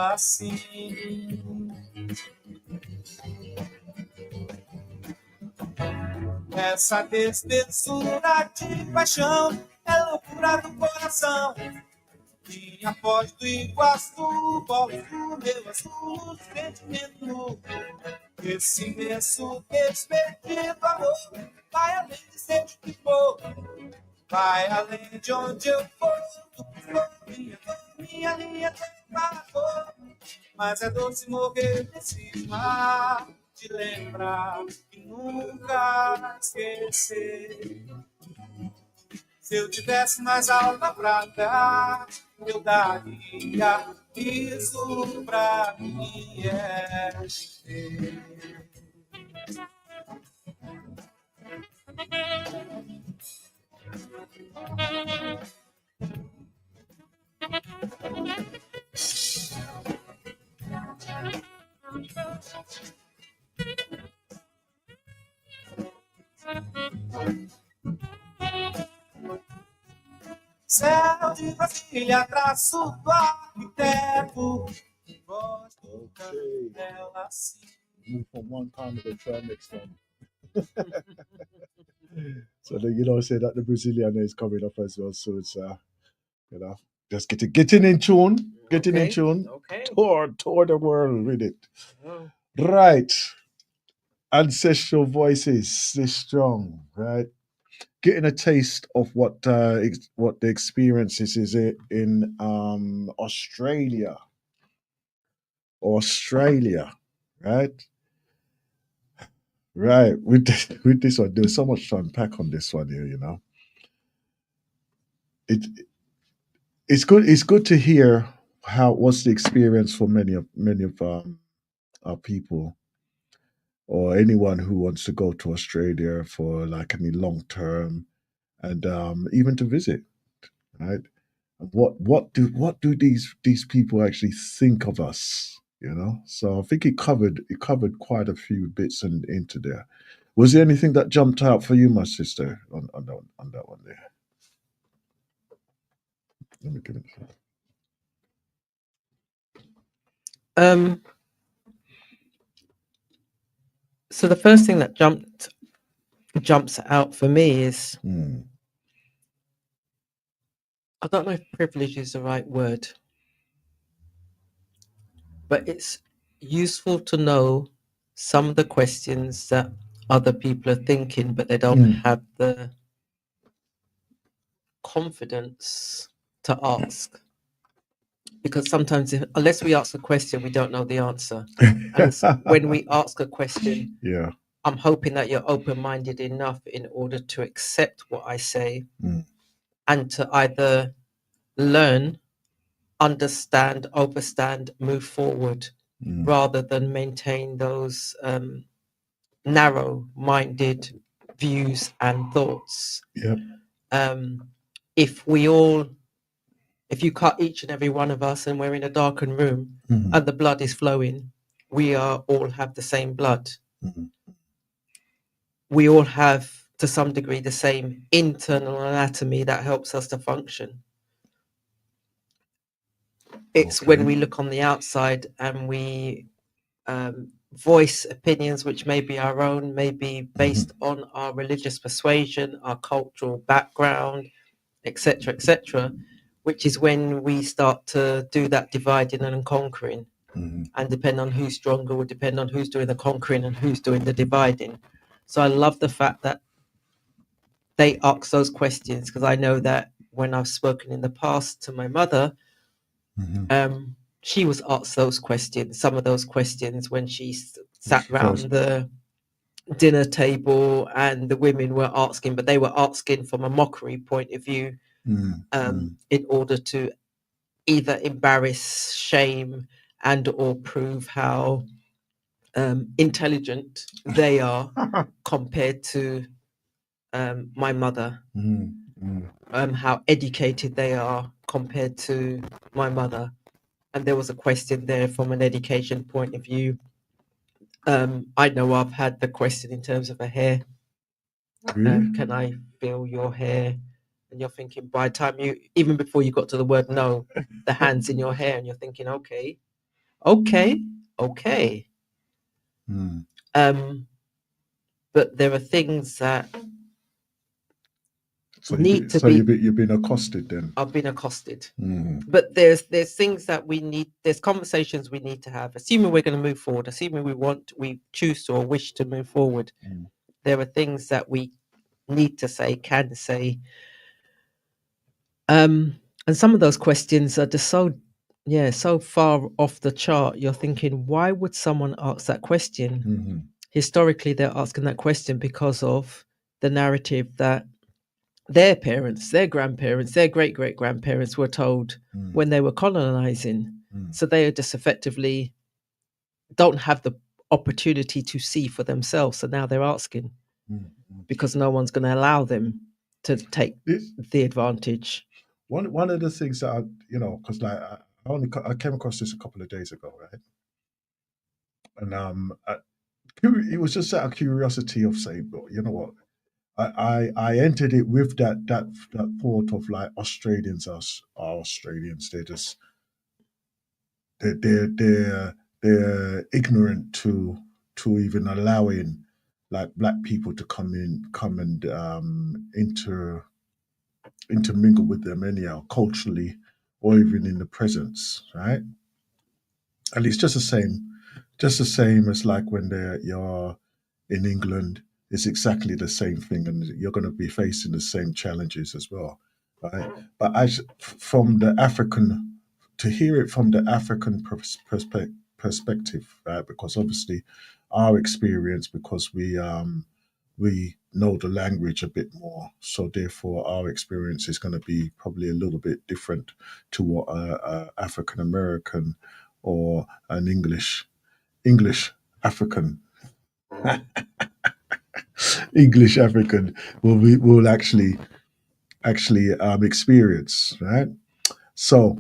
dela assim. Essa desdessura de paixão é loucura do coração. E aposto e gosto, volto do meu azul sentimento. Esse imenso desperdido amor vai além de ser de que for, vai além de onde eu for, do que for, minha linha para cor. Mas é doce morrer nesse mar, de lembrar e nunca esquecer. Se eu tivesse mais alma pra dar, eu daria isso pra mim. Céu de Brasília, traço do arquiteto, voz do canto dela assim. Move from one time to the next one. So then, you know, say that the Brazilian is coming up as well. So it's you know, just getting in tune, in tune. Okay. Tour the world with it. Oh. Right. Ancestral voices, stay strong, right? Getting a taste of what the experiences is in Australia, right? Right. With this one, there's so much to unpack on this one here. You know, it's good. It's good to hear what's the experience for many of our people, or anyone who wants to go to Australia for like any long term, and even to visit, right? What do these people actually think of us? You know, so I think it covered quite a few bits into there. Was there anything that jumped out for you, my sister, on that one there? Let me give it a shot. So the first thing that jumps out for me is I don't know if privilege is the right word, but it's useful to know some of the questions that other people are thinking, but they don't have the confidence to ask. Because sometimes, unless we ask a question, we don't know the answer. And when we ask a question, I'm hoping that you're open-minded enough in order to accept what I say and to either learn, understand, overstand, move forward, rather than maintain those narrow-minded views and thoughts. If you cut each and every one of us and we're in a darkened room and the blood is flowing, we all have the same blood. We all have, to some degree, the same internal anatomy that helps us to function. It's when we look on the outside and we voice opinions which may be our own, may be based on our religious persuasion, our cultural background, etc., which is when we start to do that dividing and conquering. And depend on who's stronger will depend on who's doing the conquering and who's doing the dividing. So I love the fact that they ask those questions, because I know that when I've spoken in the past to my mother, she was asked those questions, some of those questions, when she sat around the dinner table and the women were asking, but they were asking from a mockery point of view, in order to either embarrass, shame, and or prove how intelligent they are compared to my mother, how educated they are compared to my mother. And there was a question there from an education point of view. I know I've had the question in terms of her hair. Can I feel your hair? And you're thinking, by the time even before you got to the word no, the hand's in your hair, and you're thinking, okay, Okay. Mm. But there are things that So need to so be. you've been accosted then. I've been accosted. Mm. But there's things that we need. There's conversations we need to have. Assuming we're going to move forward. Assuming we choose to or wish to move forward. Mm. There are things that we need to say, can say. And some of those questions are just so far off the chart. You're thinking, why would someone ask that question? Mm-hmm. Historically, they're asking that question because of the narrative that their parents, their grandparents, their great great grandparents were told when they were colonizing. So they just effectively don't have the opportunity to see for themselves. So now they're asking because no one's going to allow them to take the advantage. One of the things that because like I came across this a couple of days ago, right? And it was just out of curiosity of saying, but you know what, I entered it with that thought of like Australians are Australians. They're ignorant to even allowing like black people to come and intermingle with them anyhow, culturally or even in the presence, right? And it's just the same as like when you're in England. It's exactly the same thing, and you're going to be facing the same challenges as well, right? But from the African, to hear it from the African perspective, right? Because obviously, our experience, because we know the language a bit more, so therefore our experience is going to be probably a little bit different to what a African American or an English African English African will actually experience, right? So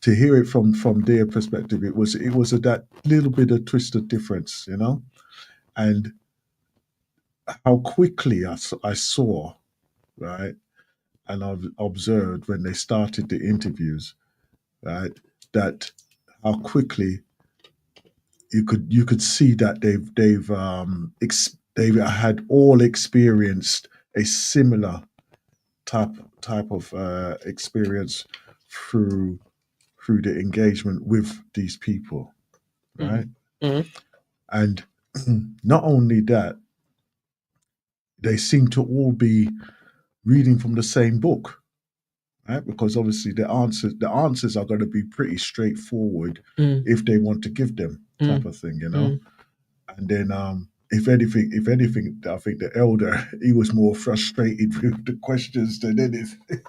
to hear it from their perspective, it was that little bit of twisted difference, and how quickly I saw, right, and I've observed when they started the interviews, right, that how quickly you could see that they've had all experienced a similar type of experience through the engagement with these people, right? Mm. And not only that, they seem to all be reading from the same book, right? Because obviously the answers are going to be pretty straightforward if they want to give them, type of thing, And then if anything, I think the elder he was more frustrated with the questions than anything,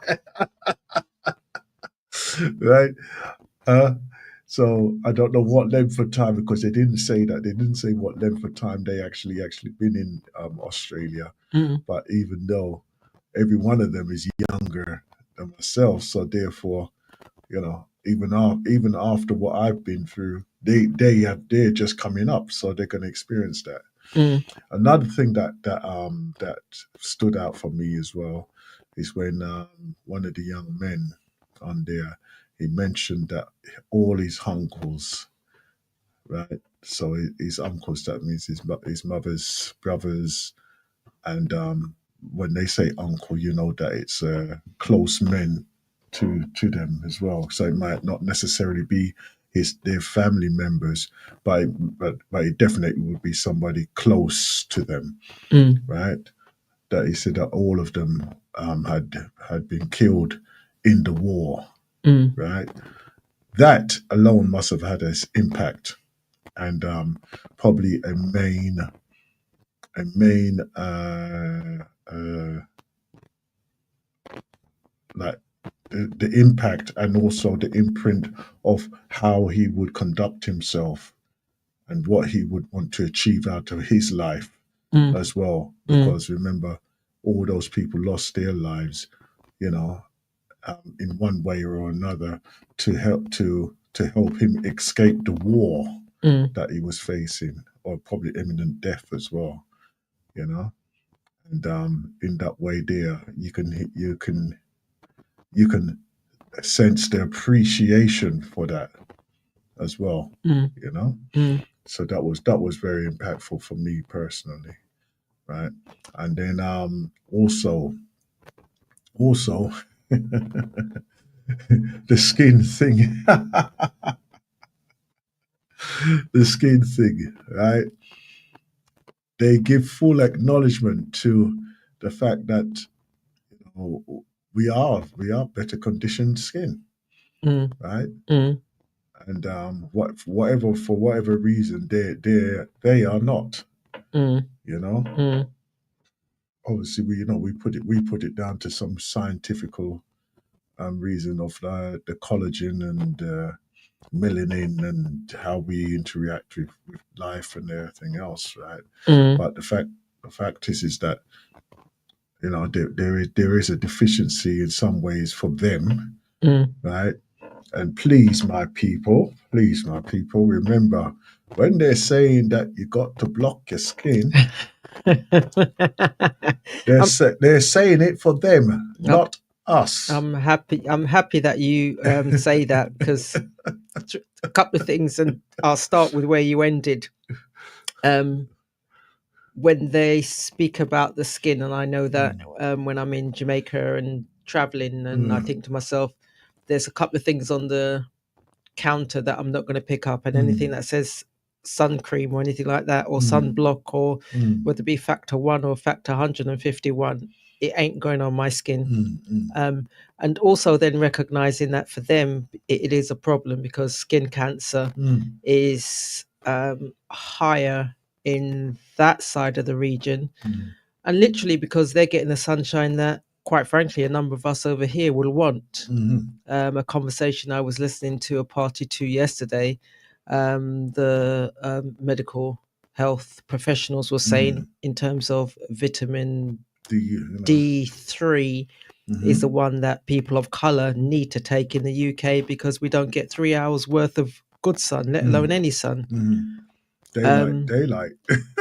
right? Uh, so I don't know what length of time, because they didn't say that. They didn't say what length of time they actually been in Australia. But even though every one of them is younger than myself, so therefore, even after what I've been through, they're just coming up, so they're going to experience that. Another thing that stood out for me as well is when one of the young men on there, he mentioned that all his uncles, right? So his uncles, that means his mother's brothers, and when they say uncle, you know that it's close men to them as well. So it might not necessarily be their family members, but it definitely would be somebody close to them, right? That he said that all of them had been killed in the war, right? That alone must have had an impact, and probably a main like the impact, and also the imprint of how he would conduct himself and what he would want to achieve out of his life as well. Because remember, all those people lost their lives, you know, in one way or another, to help him escape the war that he was facing, or probably imminent death as well. And in that way, there you can sense the appreciation for that, as well. Mm. You know, Mm. so that was very impactful for me personally, right? And then also the skin thing, the skin thing, right? They give full acknowledgement to the fact that we are better conditioned skin, Mm. right? Mm. And whatever for whatever reason they are not, Mm. you know. Mm. Obviously, we put it down to some scientific reason of the collagen and melanin and how we interact with life and everything else, right? Mm. But the fact is that there is a deficiency in some ways for them, Mm. right? And please, my people, remember when they're saying that you got to block your skin, I'm, they're saying it for them, I'm not us. I'm happy. I'm happy that you say that, because a couple of things, and I'll start with where you ended. When they speak about the skin, and I know that when I'm in Jamaica and traveling, and I think to myself, there's a couple of things on the counter that I'm not going to pick up, and anything that says sun cream or anything like that, or sunblock, or whether it be factor 1 or factor 151, it ain't going on my skin. And also then recognizing that for them it is a problem, because skin cancer is higher in that side of the region, and literally because they're getting the sunshine that, quite frankly, a number of us over here will want. A conversation I was listening to a party to yesterday, the medical health professionals were saying in terms of vitamin D3 is the one that people of color need to take in the UK, because we don't get 3 hours worth of good sun, let alone any sun. Daylight.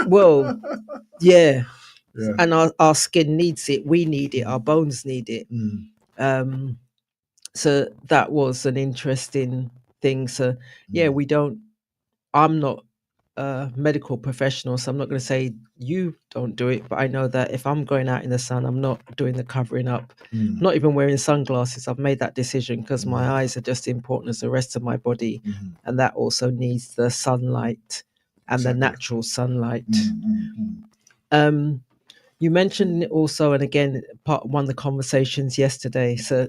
Well, yeah. Yeah. And our skin needs it, we need it, our bones need it. So that was an interesting thing. So yeah, I'm not a medical professional, so I'm not going to say you don't do it, but I know that if I'm going out in the sun, I'm not doing the covering up, not even wearing sunglasses. I've made that decision because my eyes are just important as the rest of my body, and that also needs the sunlight and the natural sunlight. You mentioned also, and again, part one of the conversations yesterday. So,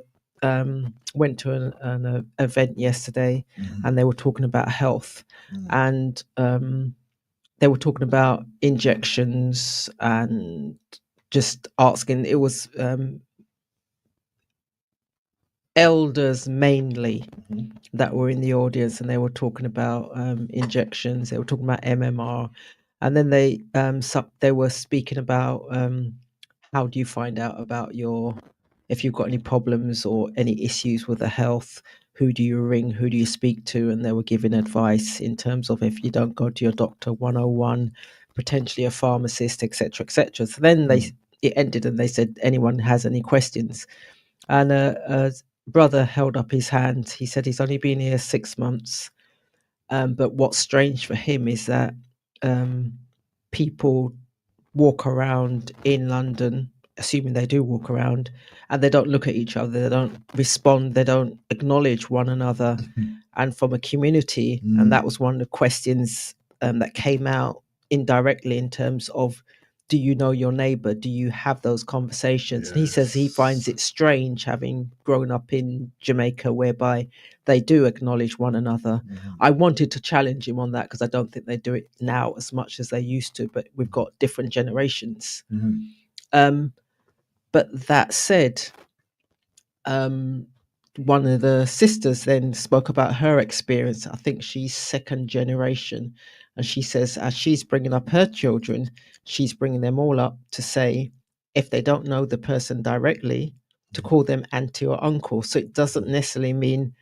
went to an event yesterday, and they were talking about health, and they were talking about injections, and just asking. It was elders mainly that were in the audience, and they were talking about injections. They were talking about MMR, and then they were speaking about how do you find out about if you've got any problems or any issues with the health, who do you ring, who do you speak to? And they were giving advice in terms of, if you don't go to your doctor 101, potentially a pharmacist, etc., etc. So then it ended, and they said, anyone has any questions? And a brother held up his hand. He said he's only been here 6 months, but what's strange for him is that people walk around in London, assuming they do walk around, and they don't look at each other, they don't respond, they don't acknowledge one another. And from a community, and that was one of the questions that came out indirectly, in terms of, do you know your neighbor? Do you have those conversations? And he says he finds it strange, having grown up in Jamaica, whereby they do acknowledge one another. I wanted to challenge him on that, because I don't think they do it now as much as they used to, but we've got different generations. But that said, one of the sisters then spoke about her experience. I think she's second generation. And she says, as she's bringing up her children, she's bringing them all up to say, if they don't know the person directly, to call them auntie or uncle. So it doesn't necessarily mean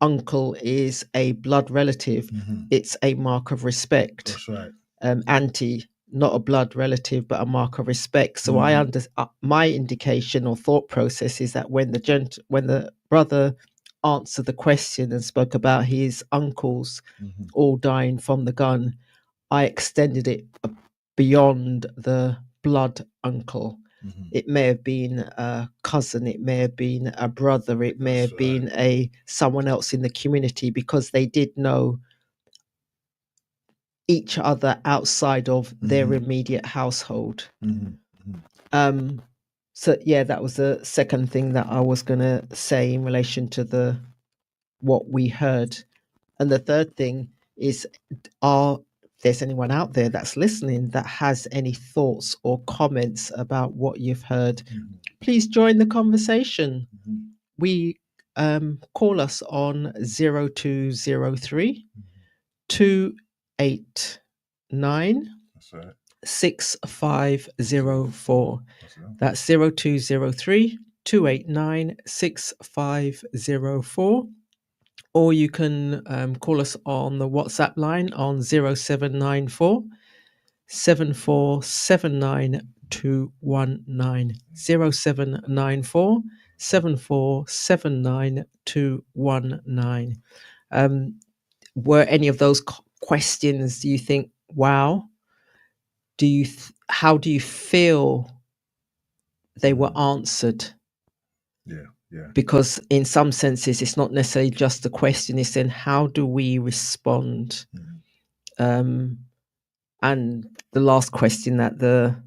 uncle is a blood relative. It's a mark of respect. That's right. Auntie, not a blood relative, but a mark of respect. So my indication or thought process is that when the brother answer the question and spoke about his uncles all dying from the gun, I extended it beyond the blood uncle. It may have been a cousin, it may have been a brother, it may have been someone else in the community, because they did know each other outside of their immediate household. So yeah, that was the second thing that I was going to say in relation to what we heard. And the third thing is, there's anyone out there that's listening that has any thoughts or comments about what you've heard, please join the conversation. We call us on 0203 289 6504. That's 0203 289 6504. Or you can call us on the WhatsApp line on 0794 7479 219. 0794 7479 219. Were any of those questions, do you think, wow? How do you feel they were answered? Yeah. Because in some senses, it's not necessarily just the question, it's then how do we respond? And the last question that the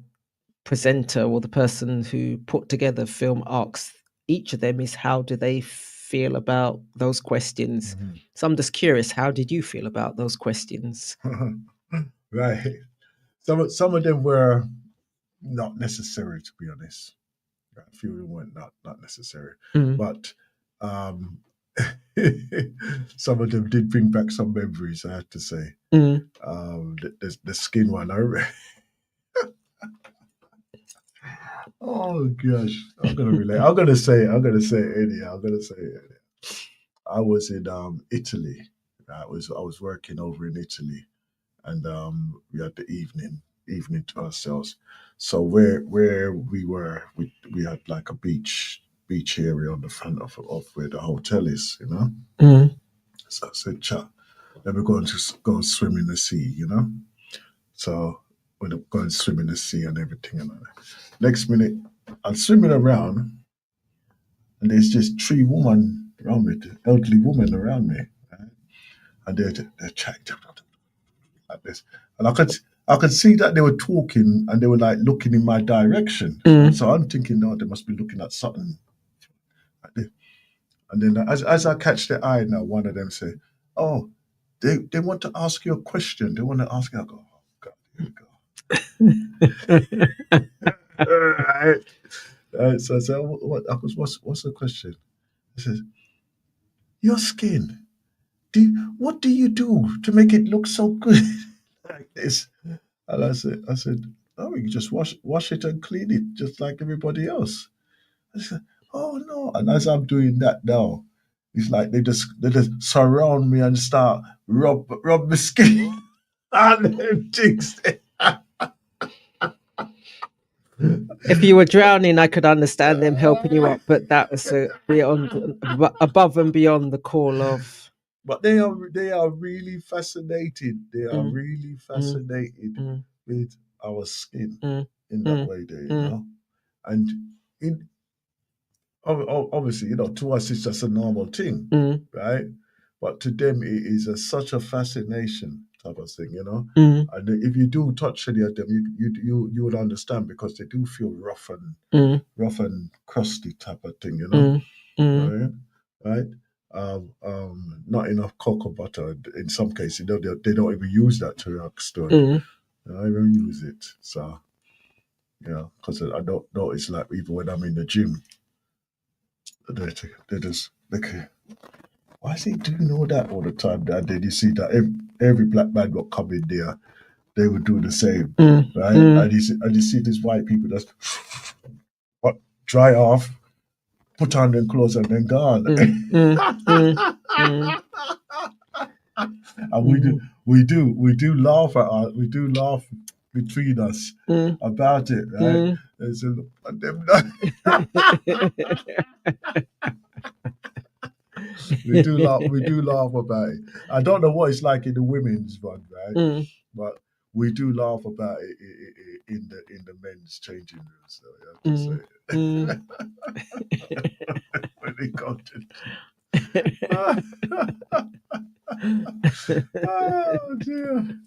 presenter or the person who put together the film asks each of them is, how do they feel about those questions? So I'm just curious, how did you feel about those questions? Right. Some of them were not necessary, to be honest. A few of them were not necessary. But some of them did bring back some memories, I have to say. The skin one, I remember. Oh gosh, I'm gonna say it anyhow. I was in Italy. I was working over in Italy, and we had the evening to ourselves. So where we were, we had like a beach area on the front of where the hotel is, you know. So I said, "Cha, let me go and swim in the sea," you know. So we go and swim in the sea and everything. And next minute, I'm swimming around, and there's just three women around me, elderly women around me, right? And they're chatting like this, and I could see that they were talking and they were like looking in my direction. So I'm thinking, no, they must be looking at something like this. And then as I catch their eye now, one of them say, "Oh, they want to ask you a question. They want to ask you." I go, "Oh God, here we go." Right. So I said, what's the question? He says, "Your skin. What do you do to make it look so good like this?" And I said, "Oh, you can just wash it and clean it just like everybody else." I said, "Oh no!" And as I'm doing that now, it's like they just surround me and start rub my skin and them things. If you were drowning, I could understand them helping you up, but that was above and beyond the call of. But they are really fascinated. They are really fascinated with our skin in that way there, you know. And obviously, you know, to us it's just a normal thing, right? But to them it is such a fascination type of thing, you know. And if you do touch any of them, you would understand, because they do feel rough and crusty type of thing, you know. Right? Not enough cocoa butter in some cases. You know, they don't even use that to an extent. They don't even use it. So, yeah, because I don't notice, like, even when I'm in the gym, they just like, why is he doing all that all the time? And then you see that every black man got come in there, they would do the same, right? And you see these white people just dry off, put on their clothes, and then gone. And we do laugh between us about it, right? And so, We do laugh. We do laugh about it. I don't know what it's like in the women's one, right? Mm, But we do laugh about it in the men's changing rooms. So you have to say mm, when they go to oh dear.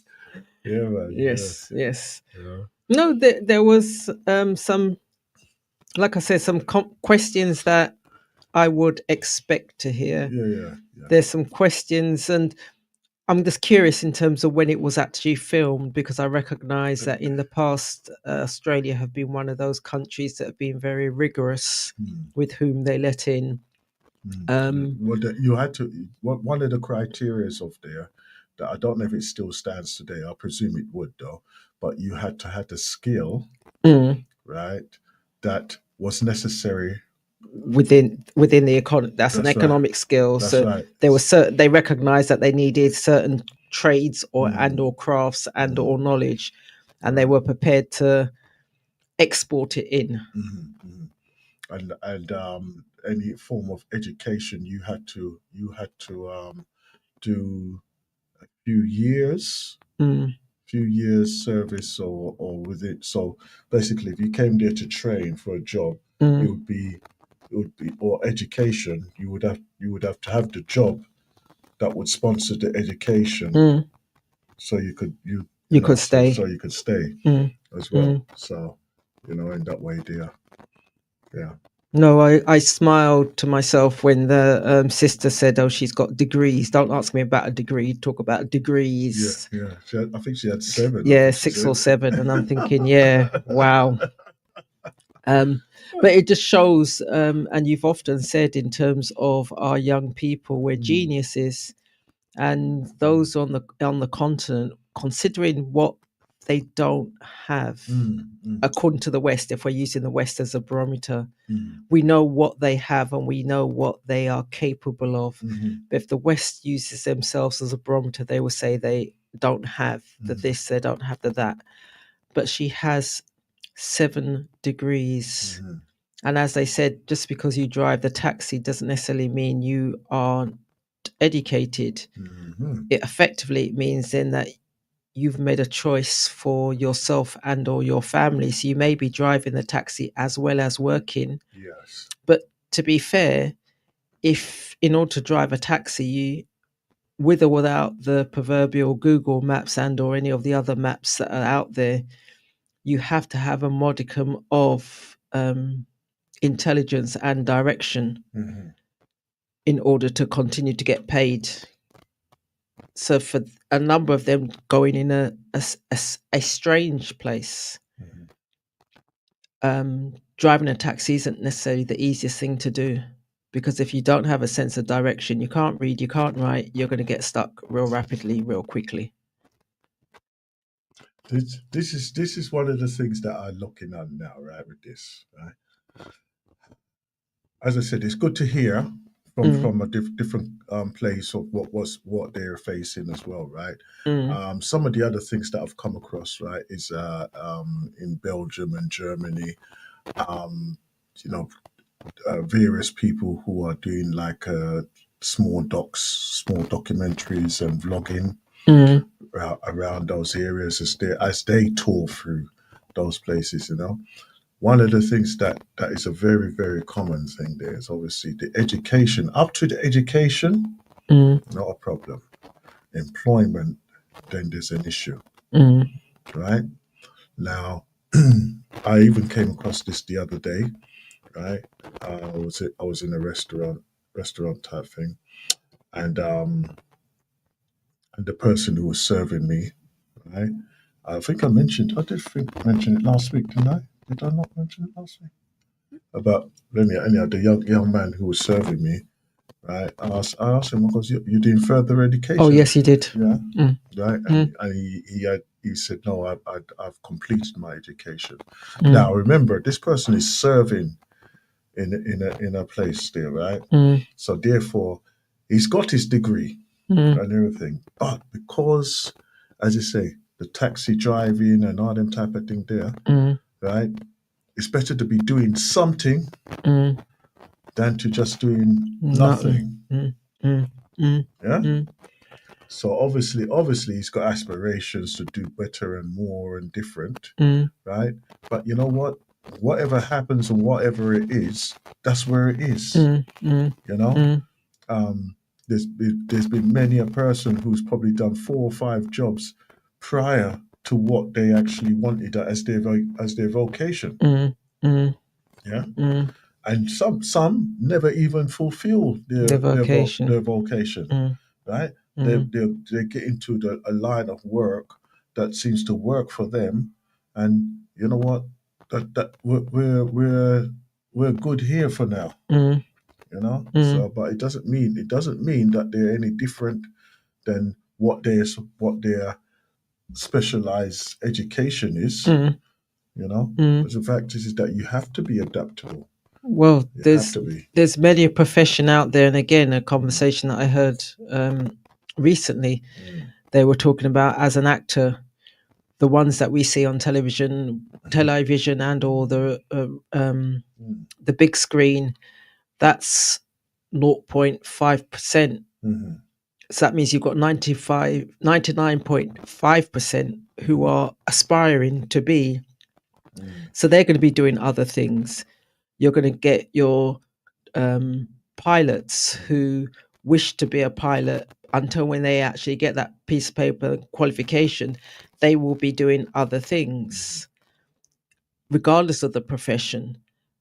Yeah, man. yes, yes. Yeah. No, there was some, like I said, some questions that I would expect to hear. Yeah. There's some questions, and I'm just curious in terms of when it was actually filmed, because I recognise that in the past, Australia have been one of those countries that have been very rigorous with whom they let in. You had to. One of the criterias of there that I don't know if it still stands today. I presume it would though. But you had to have the skill, Mm. right? That was necessary within the economy. That's an That's right. economic skill. That's So right. there was they recognized that they needed certain trades or Mm. and or crafts and or knowledge, and they Right. were prepared to export it in. And any form of education you had to do a few years service or with it. So basically, if you came there to train for a job, it would be or education. You would have to have the job that would sponsor the education, so you could stay. so you could stay as well. So in that way, there, yeah. No, I smiled to myself when the sister said, "Oh, she's got degrees. Don't ask me about a degree. Talk about degrees." Yeah. I think she had 7. I Yeah, think she 6 or said. 7, and I'm thinking, yeah, wow. But it just shows, and you've often said in terms of our young people, we're geniuses, and those on the continent, considering what they don't have, according to the West, if we're using the West as a barometer, we know what they have and we know what they are capable of. But if the West uses themselves as a barometer, they will say they don't have the this, they don't have the that. But she has 7 degrees. And as they said, just because you drive the taxi doesn't necessarily mean you aren't educated. It effectively means then that you've made a choice for yourself and or your family. So you may be driving the taxi as well as working. Yes. But to be fair, if in order to drive a taxi, you, with or without the proverbial Google Maps and or any of the other maps that are out there, you have to have a modicum of intelligence and direction in order to continue to get paid. So for a number of them going in a strange place, driving a taxi isn't necessarily the easiest thing to do, because if you don't have a sense of direction, you can't read, you can't write, you're going to get stuck real rapidly, real quickly. This is one of the things that I'm looking at now, right? With this, right? As I said, it's good to hear from a different place of what they're facing as well, right? Some of the other things that I've come across, right, is in Belgium and Germany, various people who are doing like small documentaries and vlogging around those areas as they tour through those places. One of the things that is a very, very common thing there is obviously the education. Up to the education, not a problem. Employment, then there's an issue, right? Now, I even came across this the other day, right? I was in a restaurant type thing, and the person who was serving me, right? I think I mention it last week, didn't I? Did I not mention it last week? About anyhow, the young man who was serving me, right? I asked him, because you're doing further education. Oh yes, you did. Yeah, right. And he said, no, I've completed my education. Now remember, this person is serving in a place there, right? So therefore, he's got his degree and everything, but because, as you say, the taxi driving and all them type of thing there, right? It's better to be doing something than to just doing nothing. Yeah. So obviously he's got aspirations to do better and more and different, right? But you know what? Whatever happens and whatever it is, that's where it is. You know, there's been many a person who's probably done 4 or 5 jobs prior to what they actually wanted as their vocation. Yeah. And some never even fulfill their vocation. Right? They get into a line of work that seems to work for them, and you know what? That we're good here for now. You know. So, but it doesn't mean that they're any different than what their specialized education is. You know. But the fact is that you have to be adaptable. Well, there's many a profession out there, and again, a conversation that I heard recently, they were talking about as an actor, the ones that we see on television and or the big screen, that's 0.5%. So that means you've got 99.5% who are aspiring to be. So they're going to be doing other things. You're going to get your pilots who wish to be a pilot until when they actually get that piece of paper qualification, they will be doing other things. Regardless of the profession,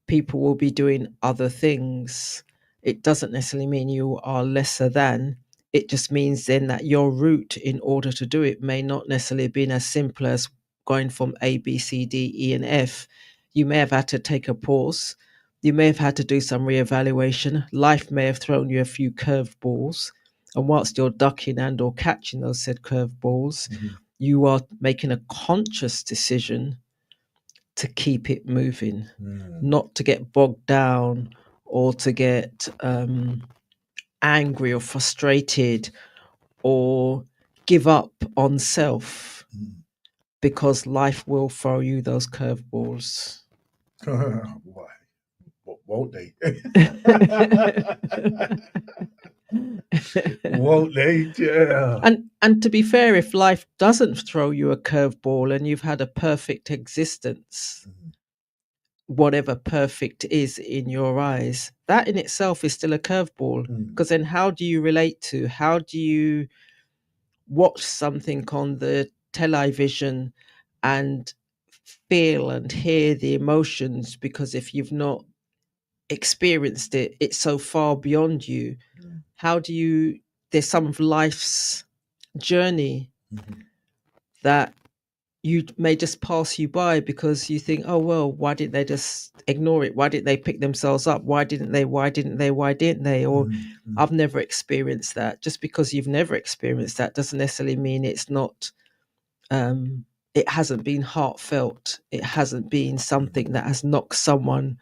people will be doing other things. It doesn't necessarily mean you are lesser than. It just means then that your route in order to do it may not necessarily have been as simple as going from A, B, C, D, E, and F. You may have had to take a pause. You may have had to do some reevaluation. Life may have thrown you a few curveballs. And whilst you're ducking and or catching those said curveballs, you are making a conscious decision to keep it moving, not to get bogged down or to get angry or frustrated or give up on self, because life will throw you those curveballs. Why? Won't they? Won't they? Yeah. And to be fair, if life doesn't throw you a curveball and you've had a perfect existence, whatever perfect is in your eyes, that in itself is still a curveball. Because then how do you how do you watch something on the television and feel and hear the emotions? Because if you've not experienced it, it's so far beyond you. How do you, there's some of life's journey that you may just pass you by because you think, oh, well, why didn't they just ignore it? Why didn't they pick themselves up? Why didn't they? Or I've never experienced that. Just because you've never experienced that doesn't necessarily mean it's not, it hasn't been heartfelt. It hasn't been something that has knocked someone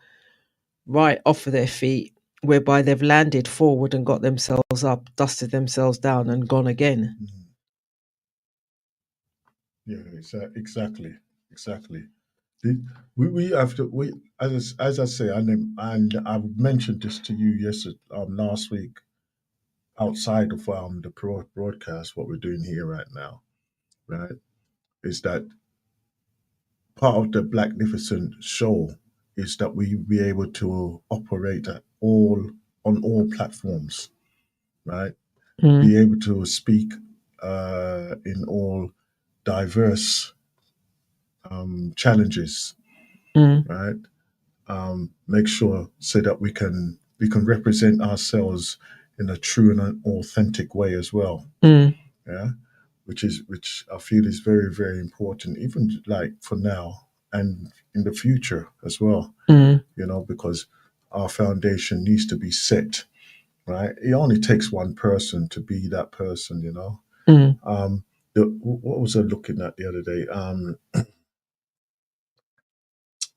right off of their feet, whereby they've landed forward and got themselves up, dusted themselves down and gone again. Yeah, exactly. We have to, as I say, and I mentioned this to you yesterday, last week, outside of the broadcast. What we're doing here right now, right, is that part of the Blacknificent show is that we be able to operate on all platforms, right? Be able to speak in all diverse challenges, right? Make sure so that we can represent ourselves in a true and an authentic way as well. Yeah, which I feel is very, very important, even like for now and in the future as well. You know, because our foundation needs to be set, right? It only takes one person to be that person, you know. What was I looking at the other day?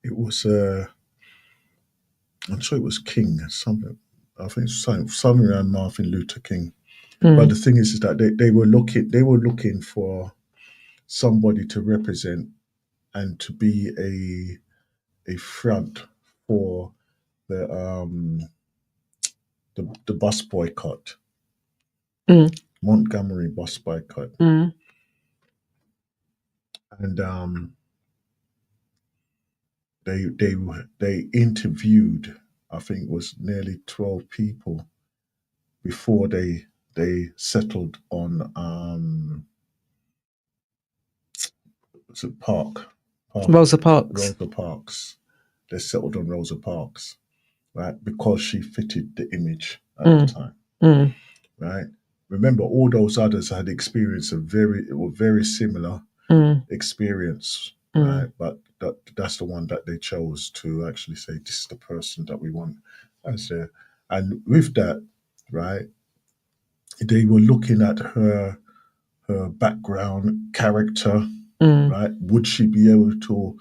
It was I'm sure it was King something. I think something around Martin Luther King. But the thing is that they were looking for somebody to represent and to be a front for the the bus boycott, Mm. Montgomery bus boycott, Mm. and they interviewed, I think it was nearly 12 people before they settled on what's it, Rosa Parks. Rosa Parks. They settled on Rosa Parks, right? Because she fitted the image at the time. Mm. Right? Remember, all those others had experienced very similar experience, right? But that's the one that they chose to actually say this is the person that we want as there. And with that, right, they were looking at her background, character, right? Would she be able to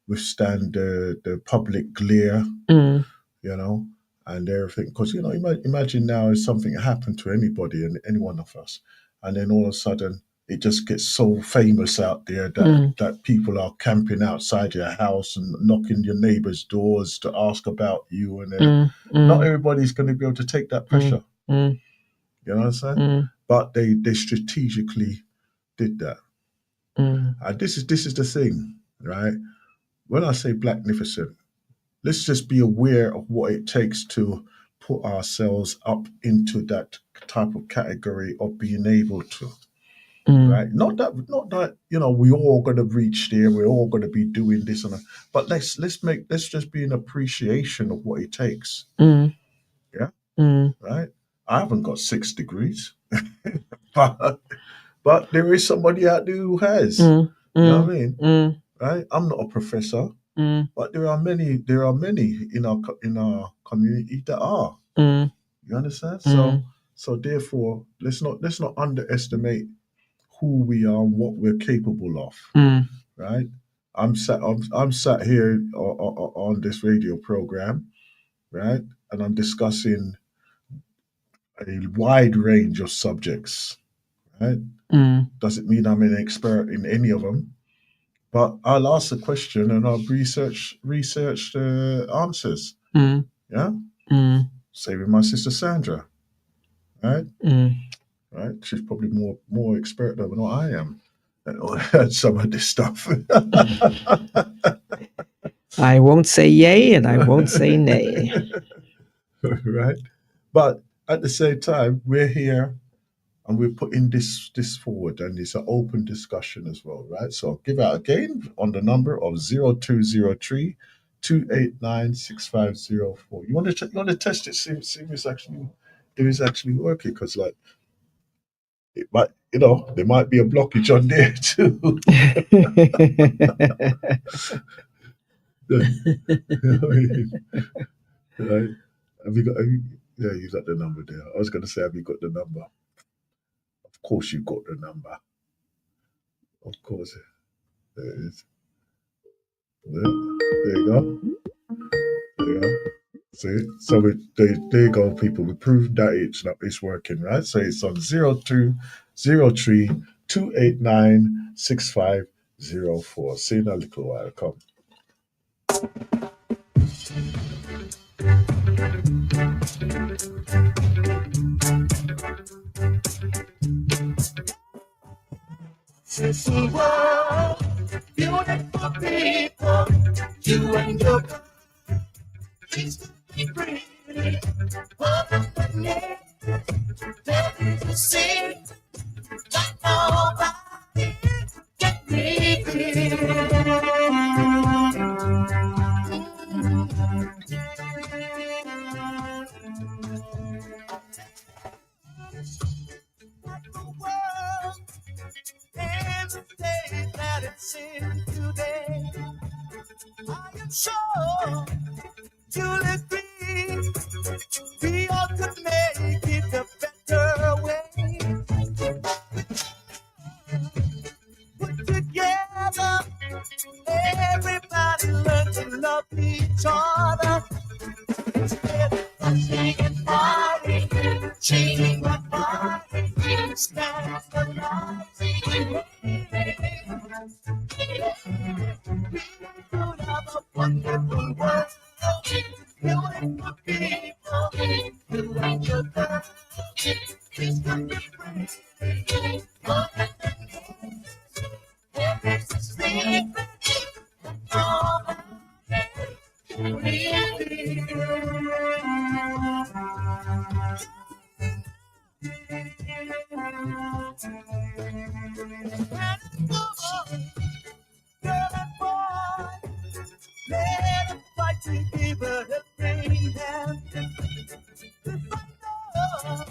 withstand the public glare, you know, and everything? Because you know, imagine now if something happened to anybody and any one of us, and then all of a sudden it just gets so famous out there that people are camping outside your house and knocking your neighbors' doors to ask about you, and then not everybody's going to be able to take that pressure. You know what I'm saying? But they strategically did that. And this is the thing, right? When I say Blacknificent, let's just be aware of what it takes to put ourselves up into that type of category of being able to, right? Not that you know we all going to reach there, we're all going to be doing this and that, but let's just be an appreciation of what it takes. Yeah, right. I haven't got 6 degrees, but there is somebody out there who has. You know what I mean? Right? I'm not a professor, but there are many in our community that are. You understand? So therefore, let's not underestimate who we are and what we're capable of. Right? I'm sat here on this radio program, right? And I'm discussing a wide range of subjects, right? Doesn't mean I'm an expert in any of them, but I'll ask a question and I'll research the answers. Yeah. Same with my sister Sandra, right? Right. She's probably more expert than what I am at some of this stuff. I won't say yay and I won't say nay. Right. But at the same time, we're here and we're putting this forward, and it's an open discussion as well, right? So I'll give out again on the number of 0203 289 6504. You want to test it, see if it's actually working, because like it might, you know, there might be a blockage on there too. Right? Yeah, you got the number there. I was going to say, have you got the number? Of course, you got the number. Of course, there it is. There you go. There you go. See, so there you go, people. We proved that it's working, right? So it's on 0203 289 6504. See you in a little while. Come. Beautiful world, beautiful people, you and your please be pretty. What a minute, there is a sin that nobody can and the day that it's in today, I am sure you'll agree we all could make it a better way. Put together, everybody learn to love each other. Instead of singing party, cheating my body, stand for life. Wonderful world, beautiful people, Girl and boy, let us fight to give her the free hand. If I know,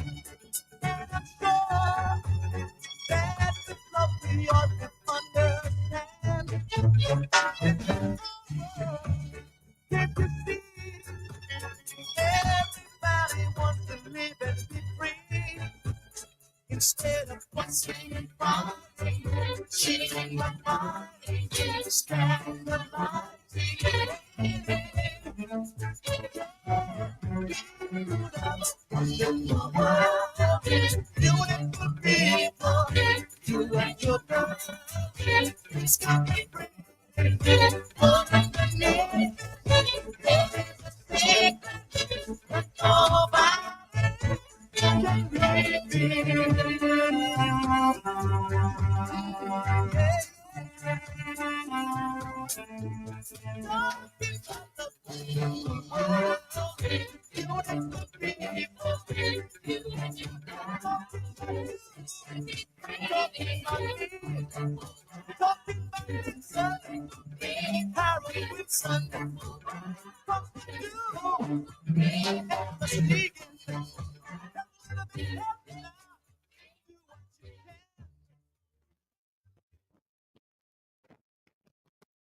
and I'm sure that the love we ought to understand. Can't you see? Everybody wants to live and be free. Instead of fussing and fighting, cheating my mind, stand the line. Beautiful people, you and your girl, it's got me breathing. Oh,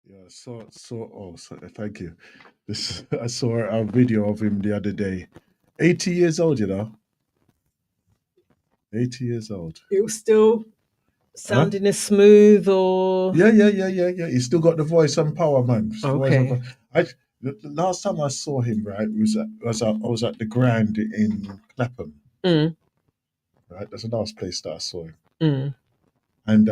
Yeah, thank you. This I saw a video of him the other day. 80 years old, you know. 80 years old. It was still Huh? sounding as smooth, or Yeah. He's still got the voice and power, man. okay. The last time I saw him, right, I was at the Grand in Clapham, Mm, right? That's the last place that I saw him. mm, And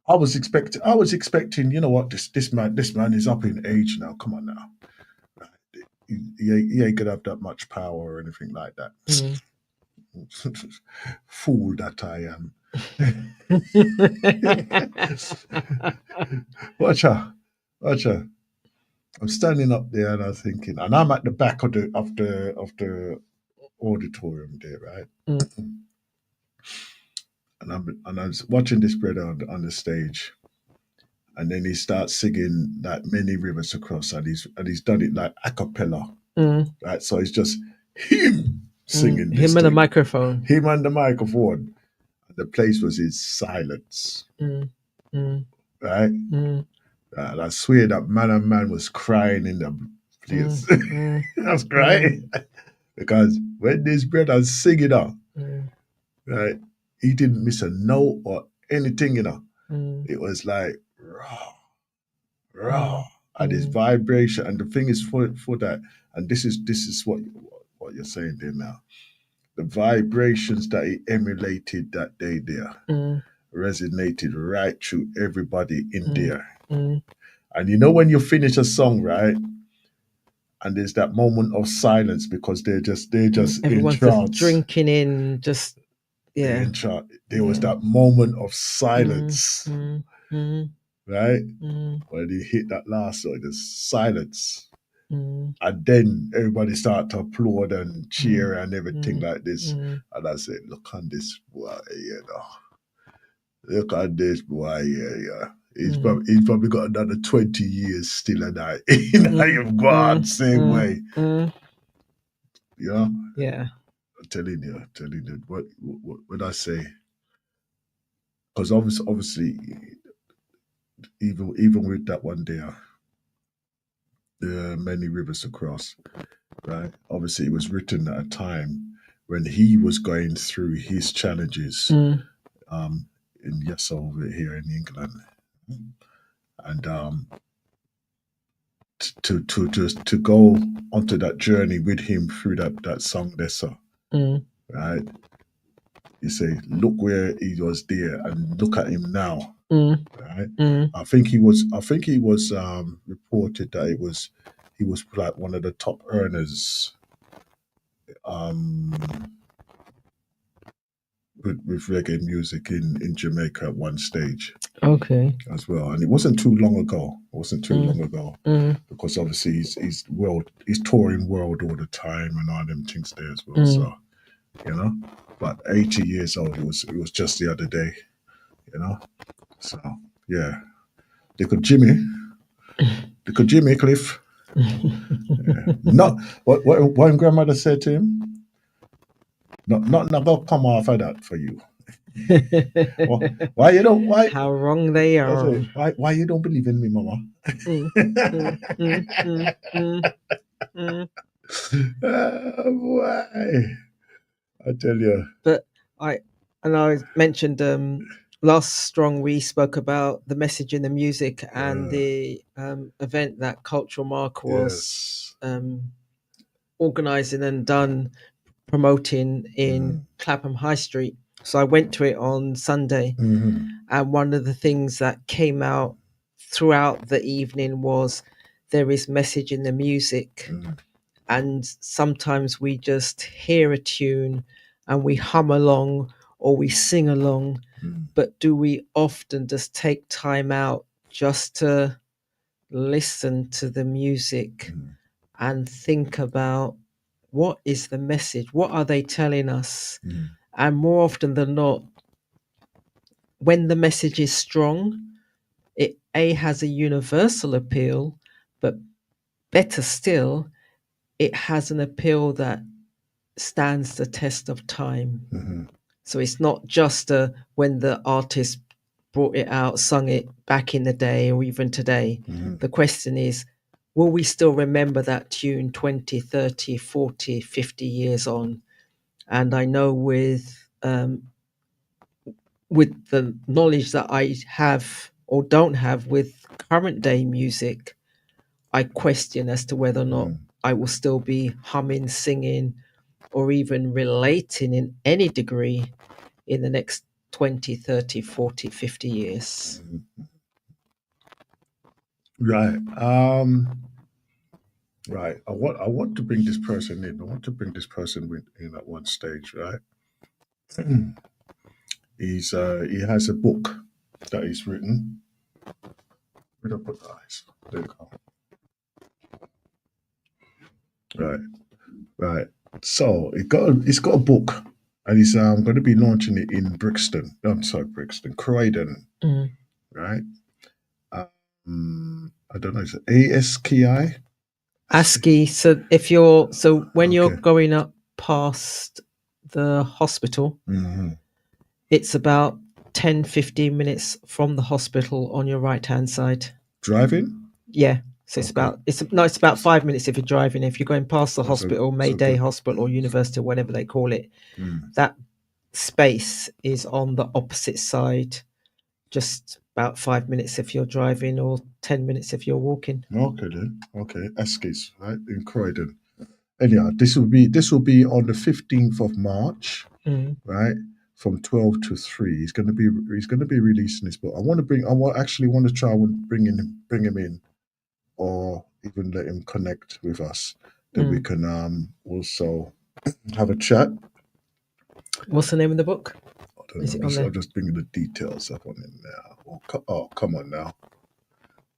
I was expecting, you know what, this man is up in age now. Come on now. Right? He ain't gonna have that much power or anything like that. mm. Fool that I am. Watch out. I'm standing up there and I'm thinking, and I'm at the back of the auditorium there, right? Mm. And I was watching this brother on the stage, and then he starts singing like Many Rivers Across, and he's done it like a cappella, Mm, right? So it's just him singing mm. this Him and the thing, microphone. him and the microphone. And the place was in silence, Mm, mm, right? mm, And I swear that man and man was crying in the place. mm, I was crying because when this brother singing up, mm, right, he didn't miss a note or anything, you know. mm, It was like raw, mm, and his mm, vibration. And the thing is for that, and this is what you're saying there now. The vibrations that he emulated that day there mm, resonated right through everybody in mm, there. mm. And you know when you finish a song, right? And there's that moment of silence because they're just in Everyone's just trance. drinking in, just They're yeah. in trance. There was Yeah. that moment of Mm, silence, mm, mm, right? mm, When he hit that last song, there's silence. mm, And then everybody start to applaud and cheer and everything mm, like this. mm, And I said, look on this boy, you know. Look at this boy, yeah. He's probably got another 20 years still in that. You've gone same way. You know? Yeah. I'm telling you, what would I say? Because obviously, even with that one there, the Many Rivers Across, right? Obviously, it was written at a time when he was going through his challenges in over here in England, and to go onto that journey with him through that song Dessa, right? You say, look where he was there, and look at him now, right? I think he was reported that he was like one of the top earners with reggae music in Jamaica at one stage. Okay. As well, and it wasn't too long ago. Because obviously he's touring world all the time and all them things there as well. So you know. But 80 years old, it was just the other day, you know. So yeah, they could Jimmy Cliff. Not what one grandmother said to him. Not gonna come off of that for you. Why you don't why How wrong they I are. say, why you don't believe in me, mama? Mm, mm, mm, mm, mm, mm. Why? I tell you. But I mentioned last strong we spoke about the message in the music and the event that Cultural Mark was Yes. organising and done promoting in Clapham High Street. So I went to it on Sunday, and one of the things that came out throughout the evening was there is message in the music. And sometimes we just hear a tune and we hum along or we sing along, but do we often just take time out just to listen to the music and think about what is the message? What are they telling us? And more often than not, when the message is strong, it has a universal appeal, but better still, it has an appeal that stands the test of time. So it's not just when the artist brought it out, sung it back in the day or even today. The question is, will we still remember that tune 20, 30, 40, 50 years on? And I know with the knowledge that I have or don't have with current day music, I question as to whether or not I will still be humming, singing, or even relating in any degree in the next 20, 30, 40, 50 years. Right. Right. I want to bring this person in. I want to bring this person in at one stage, right? He has a book that he's written. Where did I put the eyes? There you go. Right. Right. So he's got a book, and he's going to be launching it in Brixton. I'm sorry, Brixton, Croydon. Right. I don't know. Is it ASKI? ASCII. So when you're going up past the hospital, it's about 10, 15 minutes from the hospital on your right hand side. Driving? Yeah. So it's about 5 minutes if you're driving. If you're going past the hospital, Mayday Hospital or University or whatever they call it, that space is on the opposite side, just about 5 minutes if you're driving or 10 minutes if you're walking. Okay then. Okay. Eskies, right? In Croydon. Anyhow, this will be on the 15th of March, right? From 12 to 3. He's gonna be releasing this book. I want to try and bring him in, or even let him connect with us. Then we can also have a chat. What's the name of the book? I'm just bringing the details up on it now. Oh, come on now.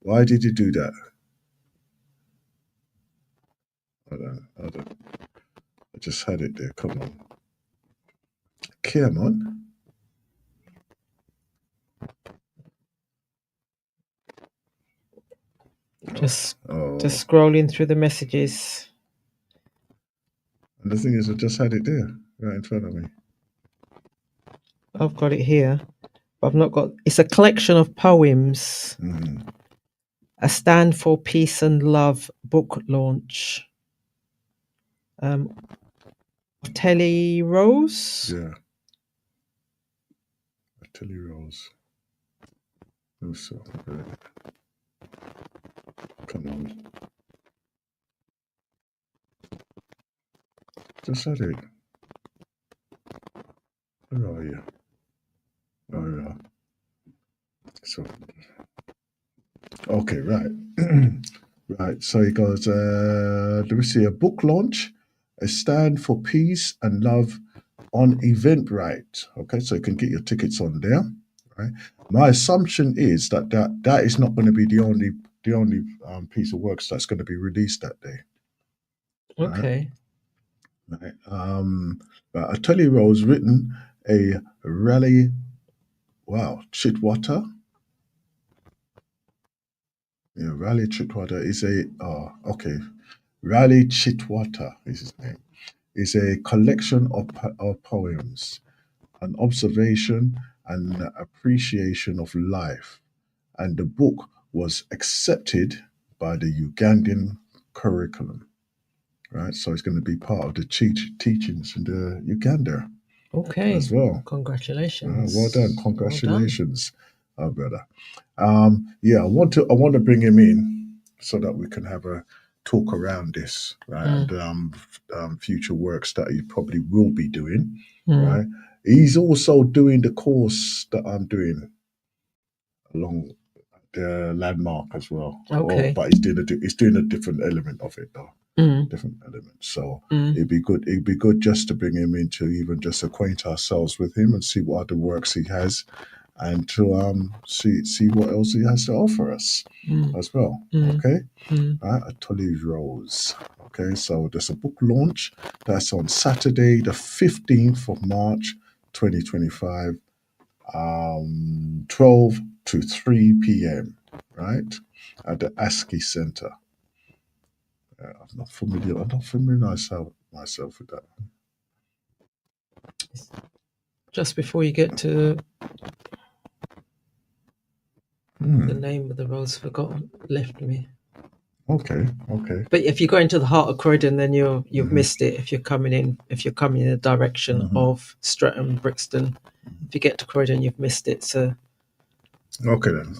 Why did you do that? Hold on. I just had it there. Come on. Come on. Just scrolling through the messages. And the thing is, I just had it there, right in front of me. I've got it here, but I've not got. It's a collection of poems. A Stand for Peace and Love book launch. Telly Rose. Yeah. Telly Rose. Also, right. Come on. Just had it. Where are you? Oh yeah. So okay, right. Right. So he goes, let me see, a book launch, a stand for peace and love on Eventbrite. Okay, so you can get your tickets on there. Right. My assumption is that is not going to be the only piece of works that's going to be released that day. Okay. Right. But Attorney Rose written a rally. Wow, Chitwater. Yeah, Rally Chitwater is a. Oh, okay. Rally Chitwater is his name. Is a collection of poems, an observation and appreciation of life. And the book was accepted by the Ugandan curriculum. Right, so it's going to be part of the teachings in the Uganda Okay. as well. Congratulations. Well done. Well done. Congratulations, brother. Yeah, I want to bring him in so that we can have a talk around this, right? And future works that he probably will be doing, right? He's also doing the course that I'm doing along the landmark as well. Okay. But he's doing a different element of it though. Different element. So it'd be good. It'd be good just to bring him in to even just acquaint ourselves with him and see what other works he has, and to see what else he has to offer us as well. Okay, Atoli Rose. Okay, so there's a book launch that's on Saturday, the 15th of March, 2025, 12 to 3 p.m. Right at the ASCII Center. I'm not familiar. I don't familiarize myself with that. Just before you get to the name of the road's forgotten, left me. Okay. But if you go into the heart of Croydon, then you've missed it. If you're coming in the direction of Streatham, Brixton, if you get to Croydon, you've missed it. So Okay then.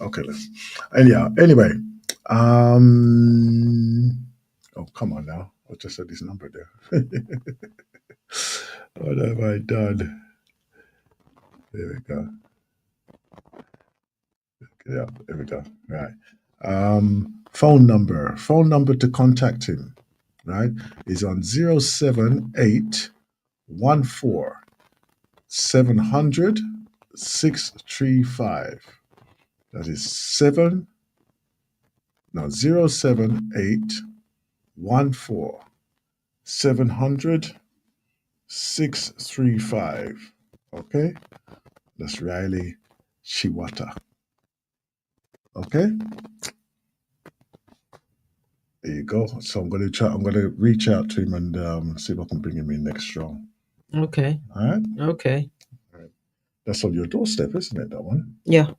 And yeah. Anyway. Oh, come on now. I just said this number there. What have I done? There we go. Yeah, there we go. Right. Phone number to contact him, right, is on 07814 700 635. That is 07814 700 635. Okay, that's Riley Chiwata. Okay, there you go. So I'm going to reach out to him and see if I can bring him in next strong. okay. All right. Okay. All right. That's on your doorstep, isn't it? That one. Yeah.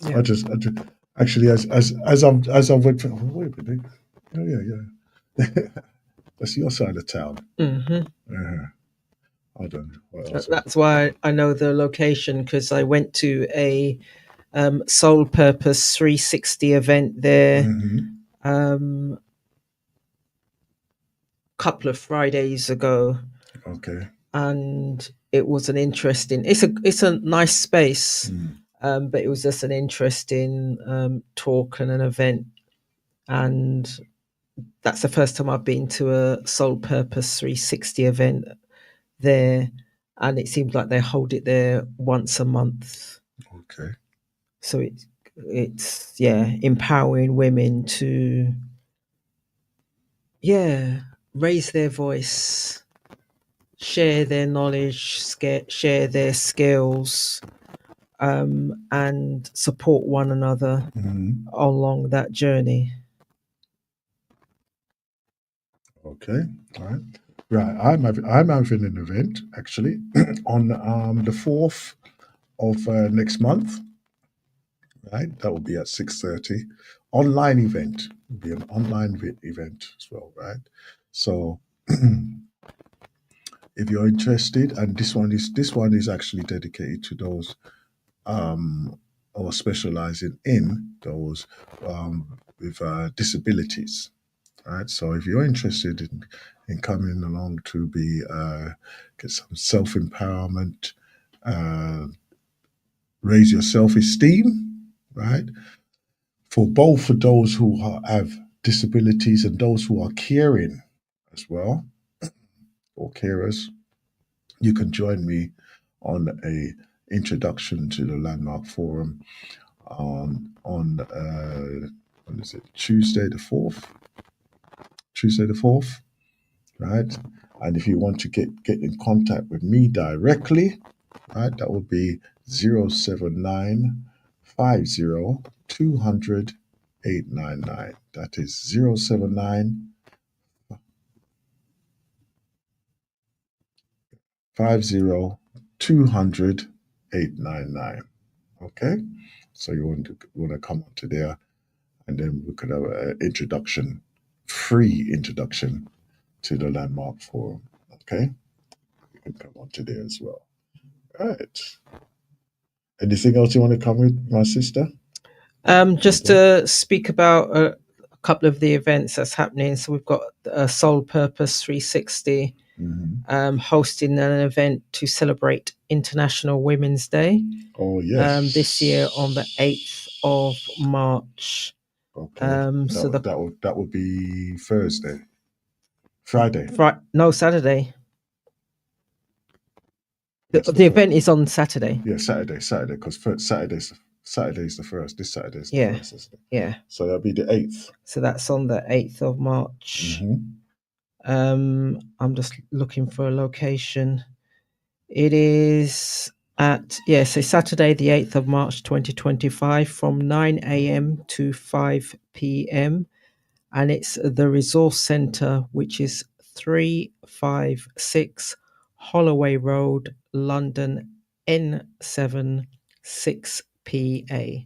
I just actually as I went for, wait a minute. Oh yeah. That's your side of town. I don't know what else. That's why I know the location, because I went to a Soul Purpose 360 event there couple of Fridays ago. Okay. And it was an interesting. It's a nice space, but it was just an interesting talk and an event. And that's the first time I've been to a Soul Purpose 360 event there, and it seems like they hold it there once a month. Okay. So it's empowering women to raise their voice, share their knowledge, share their skills, and support one another along that journey. Okay. All right. Right. I'm having an event actually on the 4th of next month. Right. That will be at 6:30. Online event. It'll be an online event as well. Right. So if you're interested, and this one is actually dedicated to those or specializing in those with disabilities. Right. So if you're interested in coming along to be get some self empowerment, raise your self esteem, right? For those who have disabilities and those who are caring as well, or carers, you can join me on a introduction to the Landmark Forum on when is it? Tuesday the 4th. right? And if you want to get in contact with me directly, right, that would be 079 50 200 899. That is 079 50 200 899. Okay, so you want to come onto there, and then we could have an introduction, free introduction to the Landmark Forum. Okay, you can come onto there as well. All right. Anything else you want to come with, my sister? Just to speak about a couple of the events that's happening. So we've got Soul Purpose 360 hosting an event to celebrate International Women's Day. Oh, yes. This year on the 8th of March. Okay. That would be Thursday. Friday. No, Saturday. The event is on Saturday. Yeah, Saturday, because Saturday's the first. This Saturday's the first, isn't it? Yeah. So that'll be the 8th. So that's on the 8th of March. I'm just looking for a location. It is at, so Saturday, the 8th of March, 2025, from 9 a.m. to 5 p.m. And it's the Resource Centre, which is 356 Holloway Road, London, N7 6PA.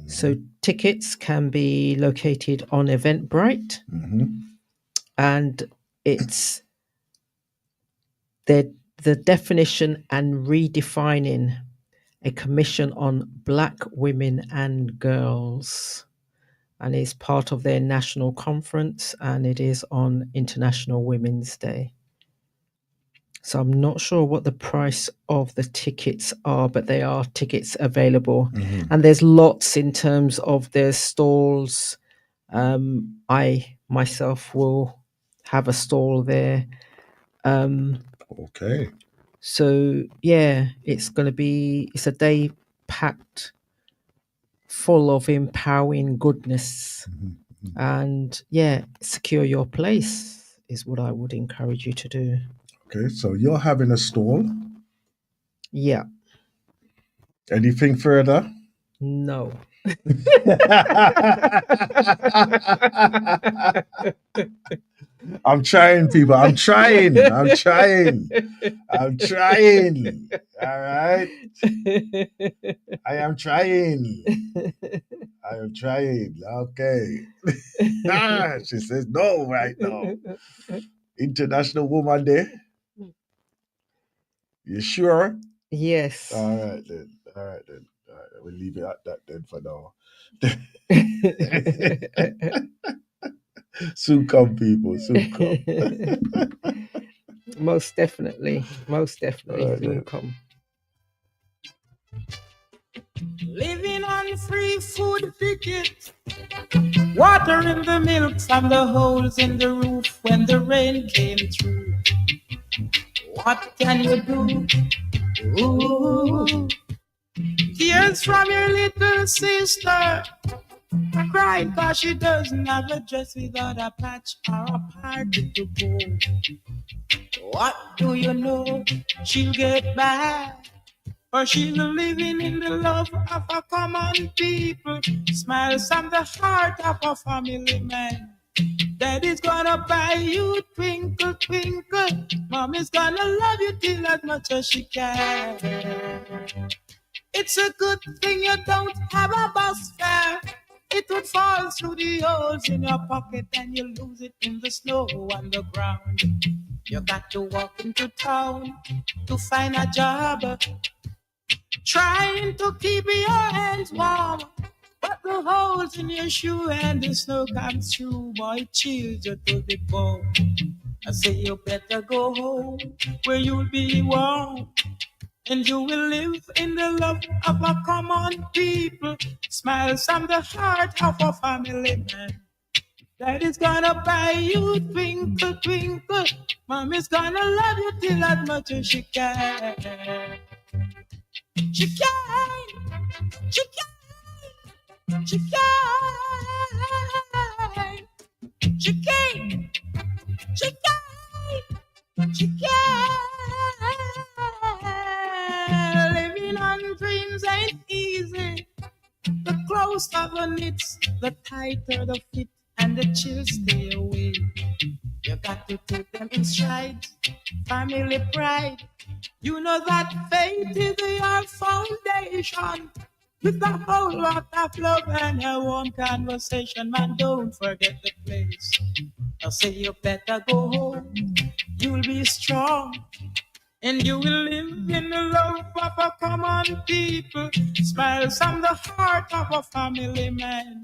So tickets can be located on Eventbrite, and it's the definition and redefining a commission on Black women and girls. And it's part of their national conference, and it is on International Women's Day. So I'm not sure what the price of the tickets are, but there are tickets available. And there's lots in terms of their stalls. I myself will have a stall there. Okay. So yeah, it's a day packed full of empowering goodness. And secure your place is what I would encourage you to do. Okay, so you're having a stall. Yeah. Anything further? No. I'm trying, people. I'm trying. All right. I am trying. Okay. She says no right now. International Woman Day. You sure? Yes. All right then. We'll leave it at that then for now. Soon come, people. Soon come. Most definitely. Soon come. Living on free food tickets, water in the milk from the holes in the roof when the rain came through. What can you do? Ooh. Tears from your little sister, crying cause she doesn't have a dress without a patch or a party to go. What do you know? She'll get back, or she's living in the love of a common people. Smiles from the heart of a family man. Daddy's gonna buy you twinkle, twinkle. Mommy's gonna love you till as much as she can. It's a good thing you don't have a bus fare. It would fall through the holes in your pocket and you lose it in the snow on the ground. You got to walk into town to find a job, trying to keep your hands warm. But the holes in your shoe and the snow comes through, boy, chills you to the bone. I say you better go home where you'll be warm, and you will live in the love of a common people. Smiles from the heart of a family man. Daddy's gonna buy you twinkle, twinkle. Mommy's gonna love you till as much as she can. She can. She can. She can. She can. She can. stubborn it's, the tighter the fit and the chill stay away. You got to take them in stride, family pride. You know that faith is your foundation. With a whole lot of love and a warm conversation, man, don't forget the place. I'll say you better go home. You'll be strong. And you will live in the love of a common people. Smiles from the heart of a family man.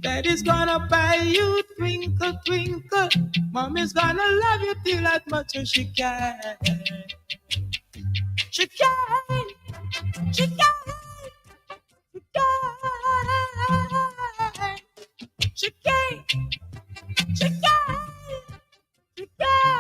Daddy's gonna buy you twinkle, twinkle. Mommy's gonna love you till as much as she can. She can, she can, she can. She can, she can, she can.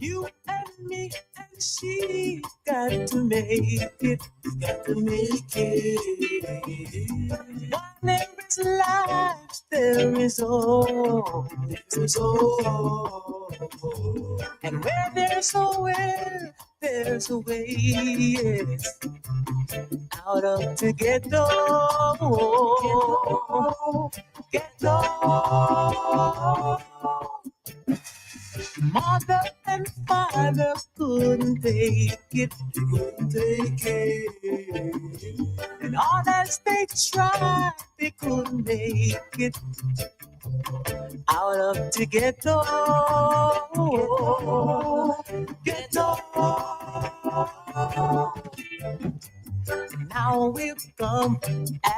You and me and she got to make it, got to make it. While there is life, there is hope, there is hope. And where there's a will, there's a way, yes. Out of the ghetto, ghetto. Mother and father couldn't take it, couldn't take it. And all as they tried, they couldn't make it out of the ghetto, ghetto. Now we've come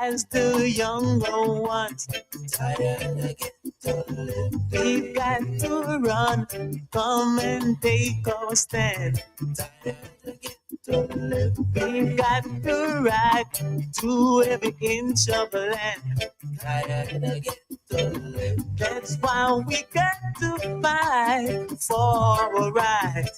as the younger ones. Tired again to live. We've got to run, come and take our stand. Tired again to live. We've got to ride to every inch of land. Tired again to live. That's why we got to fight for a right.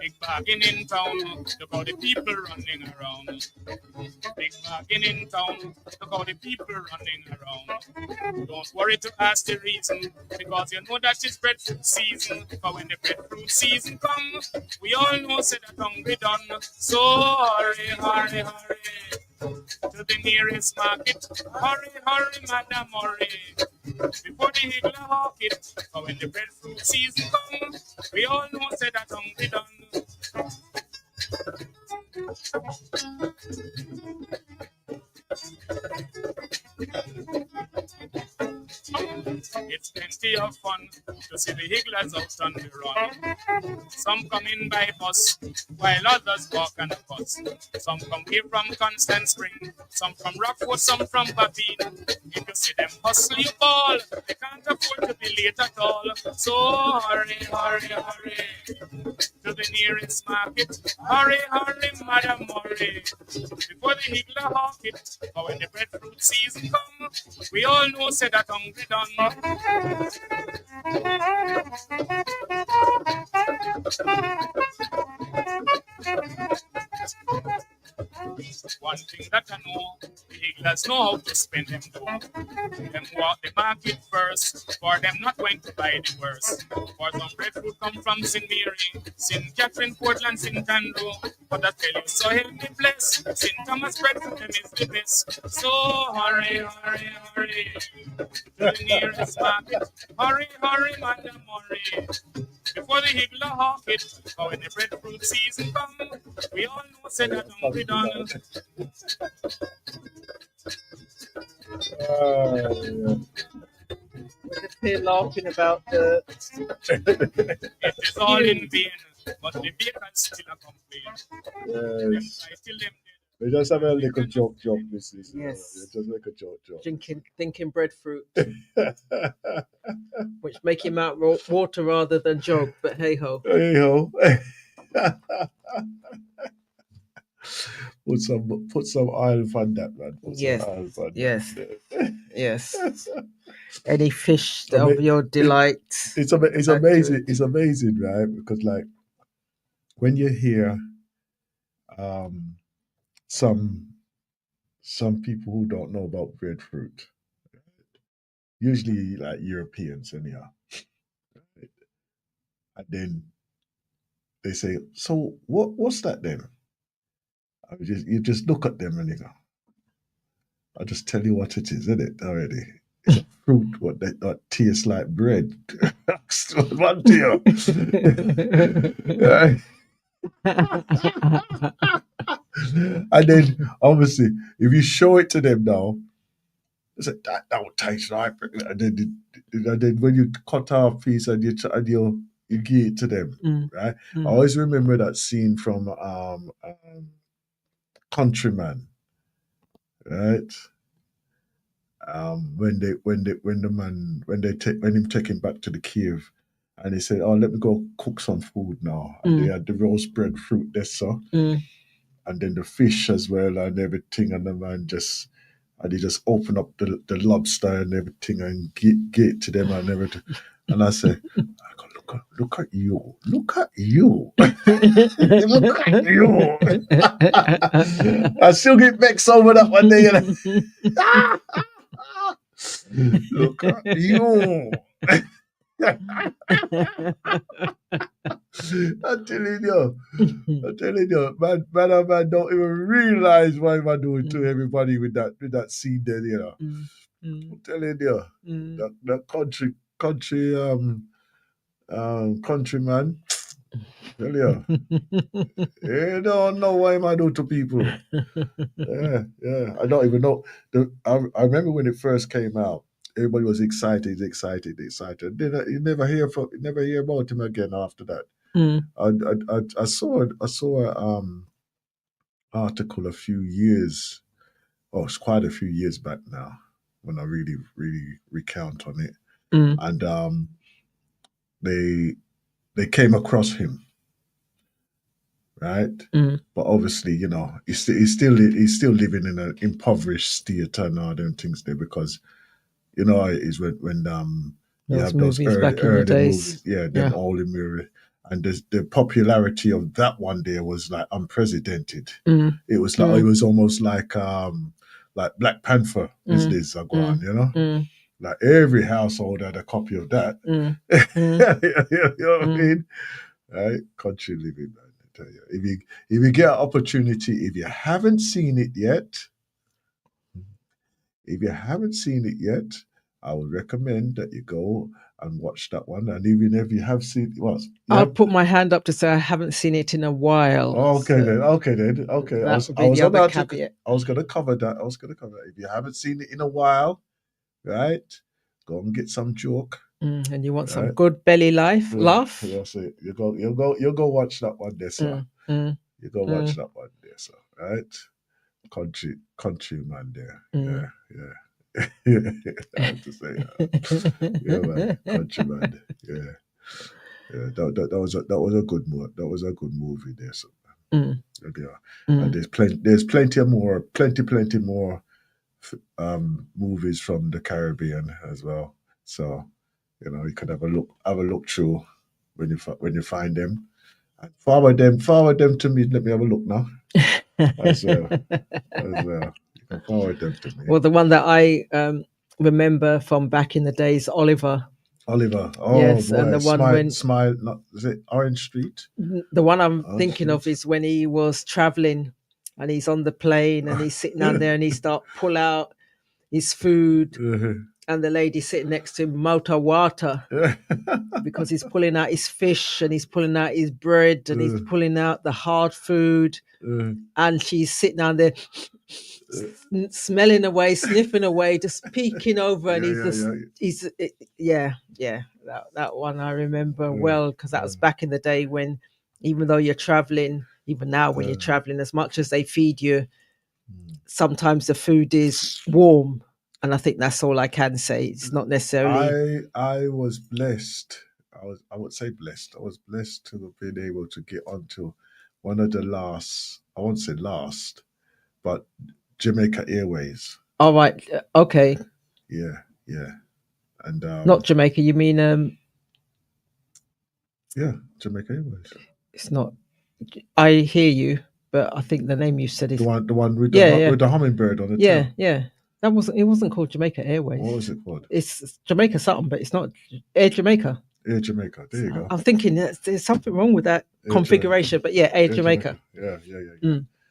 Big bargain in town, look how the people running around. Big bargain in town, look how the people running around. Don't worry to ask the reason, because you know that it's breadfruit season. But when the breadfruit season comes, we all know say that hungry done. So hurry, hurry, hurry to the nearest market. Hurry, hurry, madam, hurry before the higgler hawk it. But when the breadfruit season comes, we all know say that hungry done. It's plenty of fun to see the higglers out on the run. Some come in by bus, while others walk on a bus. Some come here from Constant Spring, some from Rockford, some from Babine. If you see them hustle you ball, they can't afford to be late at all. So hurry, hurry, hurry to the nearest market. Hurry, hurry, madam, hurry before the higgler hawk it. But when the breadfruit season come, we all know say that hungry done. One thing that I know, the higglers know how to spend them dough. Them walk the market first, for them not going to buy the worst. For some breadfruit come from St. Mary, St. Catherine, Portland, St. Andrew. But I tell you, so help me bless, St. Thomas breadfruit them is the best. So hurry, hurry, hurry to the nearest market. Hurry, hurry, madam, hurry before the higgler hawk it. But when the breadfruit season come, we all know say that hungry done. We're just here laughing about the. It is all in vain. But the bacon still a complain. Yes. I still them We just have a little joke, Mrs. Yes. Just like a joke. Thinking breadfruit, which make him out water rather than jog. But hey ho. Hey ho. Put some oil on that, man. Put some Yes. oil on Yes. that. Yes. Any fish I mean, of your delight. It's Add to amazing. it. It's amazing, right? Because like when you hear um, some people who don't know about breadfruit, usually like Europeans, anyhow, and then they say, "So what's that then?" You just look at them and you go, "I'll just tell you what it is, isn't it? Already, it's a fruit that tastes like bread." One to you. And then obviously, if you show it to them now, it's like that don't taste right. And then when you cut off a piece and you give it to them, right? I always remember that scene from Countryman, right? When him take him back to the cave, and he said, "Oh, let me go cook some food now." And they had the roast bread fruit there, so, and then the fish as well and everything, and the man he just open up the lobster and everything and get it to them and everything. And I say, I go, look at you. Look at you. Look at you. I still get vexed over that one day. Look at you. I'm telling you, man don't even realize why I'm doing to everybody with that scene there, you know. I'm telling you, that countryman, tell you, you don't know why I do to people. Yeah, I don't even know. I remember when it first came out, everybody was excited. Then you never hear about him again after that. I saw article a few years, it's quite a few years back now, when I really recount on it, and they came across him, right? But obviously, he's still living in an impoverished state and all them things there, because is when you Those have those movies back in the early days. movies, them all in mirror, and the popularity of that one there was like unprecedented. It was like it was almost like Black Panther business are going, like every household had a copy of that. You know what I mean? Right? Country living, man. I tell you, if you get an opportunity, if you haven't seen it yet, I would recommend that you go and watch that one. And even if you have seen, I'll put my hand up to say I haven't seen it in a while. Okay, then. Okay. I was going to cover that. If you haven't seen it in a while, right? Go and get some joke. And you want some good belly laugh? Yes, you go watch that one there, sir. You go watch that one there, sir. Right? Country man there. Yeah. I have to say, yeah, man, country man. Yeah. That was a good movie. That was a good movie there, so. Yeah. And there's plenty more movies from the Caribbean as well. So, you can have a look through when you find them. And forward them to me. Let me have a look now. As well. You can forward them to me. Well, the one that I remember from back in the days, Oliver. Oh, yes, boy. and the one Smile, not, is it Orange Street? The one I'm thinking of is when he was traveling and he's on the plane and he's sitting down there and he start pull out his food and the lady sitting next to him motor water because he's pulling out his fish and he's pulling out his bread and he's pulling out the hard food and she's sitting down there smelling away, sniffing away, just peeking over, and that one I remember well, because that was back in the day when even though you're traveling, even now when you're traveling, as much as they feed you, sometimes the food is warm. And I think that's all I can say. It's not necessarily. I was blessed. I would say blessed. I was blessed to have been able to get onto one of the last, I won't say last, but Jamaica Airways. All right. Okay. Yeah. And Not Jamaica. You mean yeah, Jamaica Airways. It's not. I hear you, but I think the name you said is The one with with the hummingbird on the yeah, tail. yeah. That wasn't. It wasn't called Jamaica Airways. What was it called? It's Jamaica something, but it's not Air Jamaica. Air Jamaica. There you go. I'm thinking there's something wrong with that configuration, but yeah, Air Jamaica. Yeah.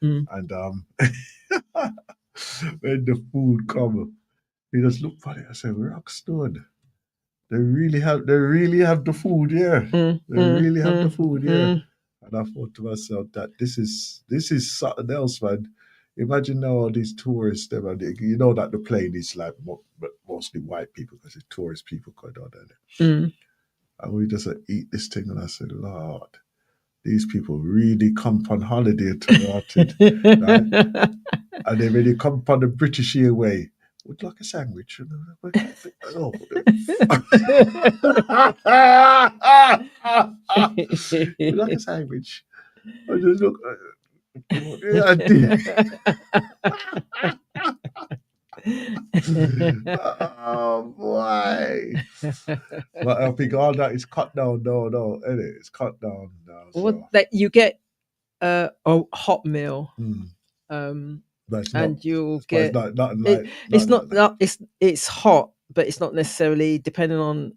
And when the food come, he just looked funny. I said, Rockstone. They really have the food, yeah. They really have the food, yeah. And I thought to myself that this is something else, man. Imagine now all these tourists, you know that the plane is like mostly white people because it's tourist people going down there. And we just eat this thing, and I said, Lord, these people really come on holiday to Rotted, right? And then when they come on the British Airways, would like a sandwich. Oh. Would like a sandwich. I just look. Yeah, I did. Oh boy! But I think all that is cut down. No, it's cut down now. Well, that you get a hot meal. And you'll get it's hot, but it's not necessarily depending on.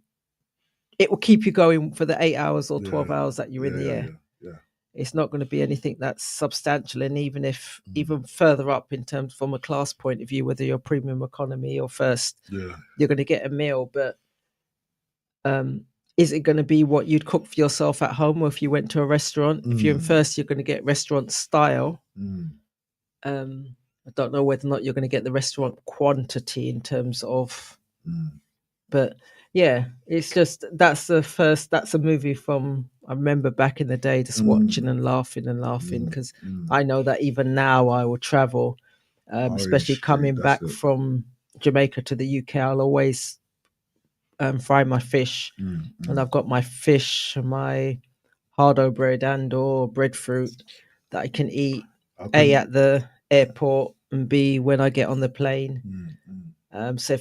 It will keep you going for the 8 hours or 12 hours that you're in the air. Yeah. It's not going to be anything that's substantial, and even further up in terms from a class point of view, whether you're premium economy or first, you're going to get a meal. But is it going to be what you'd cook for yourself at home, or if you went to a restaurant? If you're in first, you're going to get restaurant style. I don't know whether or not you're going to get the restaurant quantity in terms of, but yeah, it's just that's a movie from I remember back in the day just watching and laughing because I know that even now I will travel, especially coming back from Jamaica to the UK. I'll always fry my fish, and I've got my fish, my hardo bread and or breadfruit that I can eat A at the airport and B when I get on the plane. So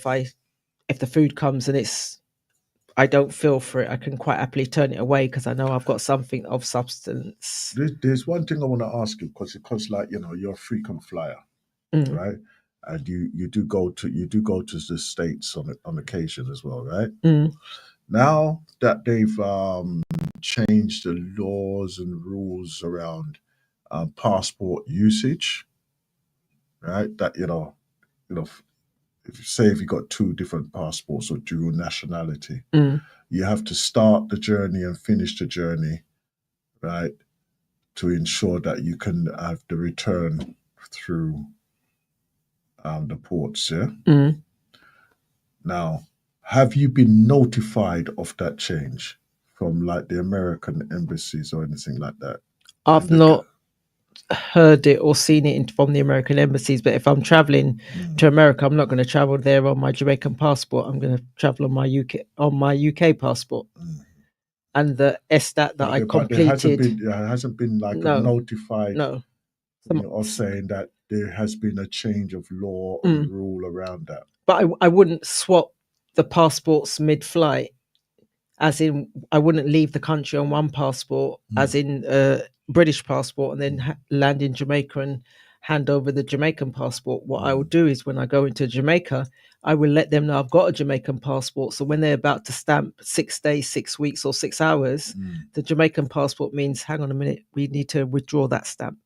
if the food comes and I don't feel for it, I can quite happily turn it away because I know I've got something of substance. There's one thing I want to ask you because like you're a frequent flyer, right? And you do go to the States on occasion as well, right? Now that they've changed the laws and rules around passport usage, right? That if you got two different passports or dual nationality, you have to start the journey and finish the journey, right, to ensure that you can have the return through the ports. Yeah. Now, have you been notified of that change from like the American embassies or anything like that? I've not heard it or seen it from the American embassies, but if I'm traveling to America, I'm not going to travel there on my Jamaican passport. I'm going to travel on my UK passport. And the ESTAT that I completed, there hasn't been like a notified of saying that there has been a change of law and rule around that. But I wouldn't swap the passports mid-flight, as in I wouldn't leave the country on one passport, as in British passport, and then land in Jamaica and hand over the Jamaican passport. What I will do is when I go into Jamaica, I will let them know I've got a Jamaican passport. So when they're about to stamp 6 days, 6 weeks or 6 hours, the Jamaican passport means, hang on a minute, we need to withdraw that stamp.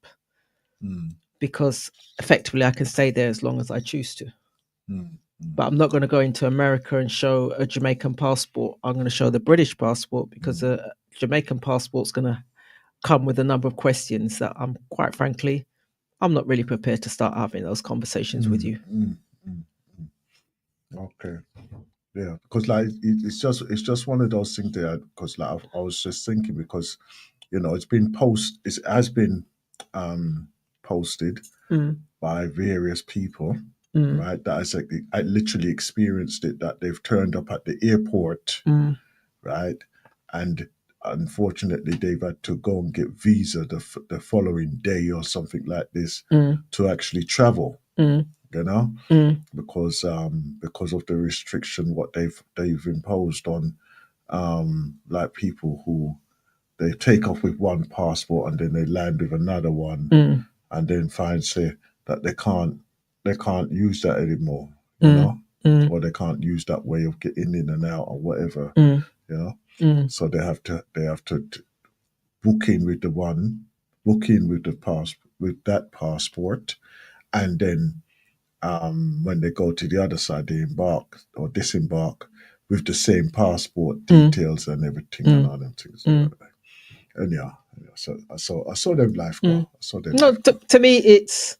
Because effectively I can stay there as long as I choose to. But I'm not going to go into America and show a Jamaican passport. I'm going to show the British passport because a Jamaican passport's going to come with a number of questions that I'm quite frankly, I'm not really prepared to start having those conversations with you. Okay. Yeah, because like it's just one of those things there. Because like I was just thinking, because it's been it has been posted by various people, right? That I literally experienced it. That they've turned up at the airport, right, and unfortunately they've had to go and get visa the following day or something like this to actually travel. Because of the restriction what they've imposed on like people who they take off with one passport and then they land with another one and then find say that they can't use that anymore, or they can't use that way of getting in and out or whatever, so they have to book in with with that passport, and then when they go to the other side, they embark or disembark with the same passport details and everything and all them things. And yeah, so I saw them life go. I saw them. No, to me, it's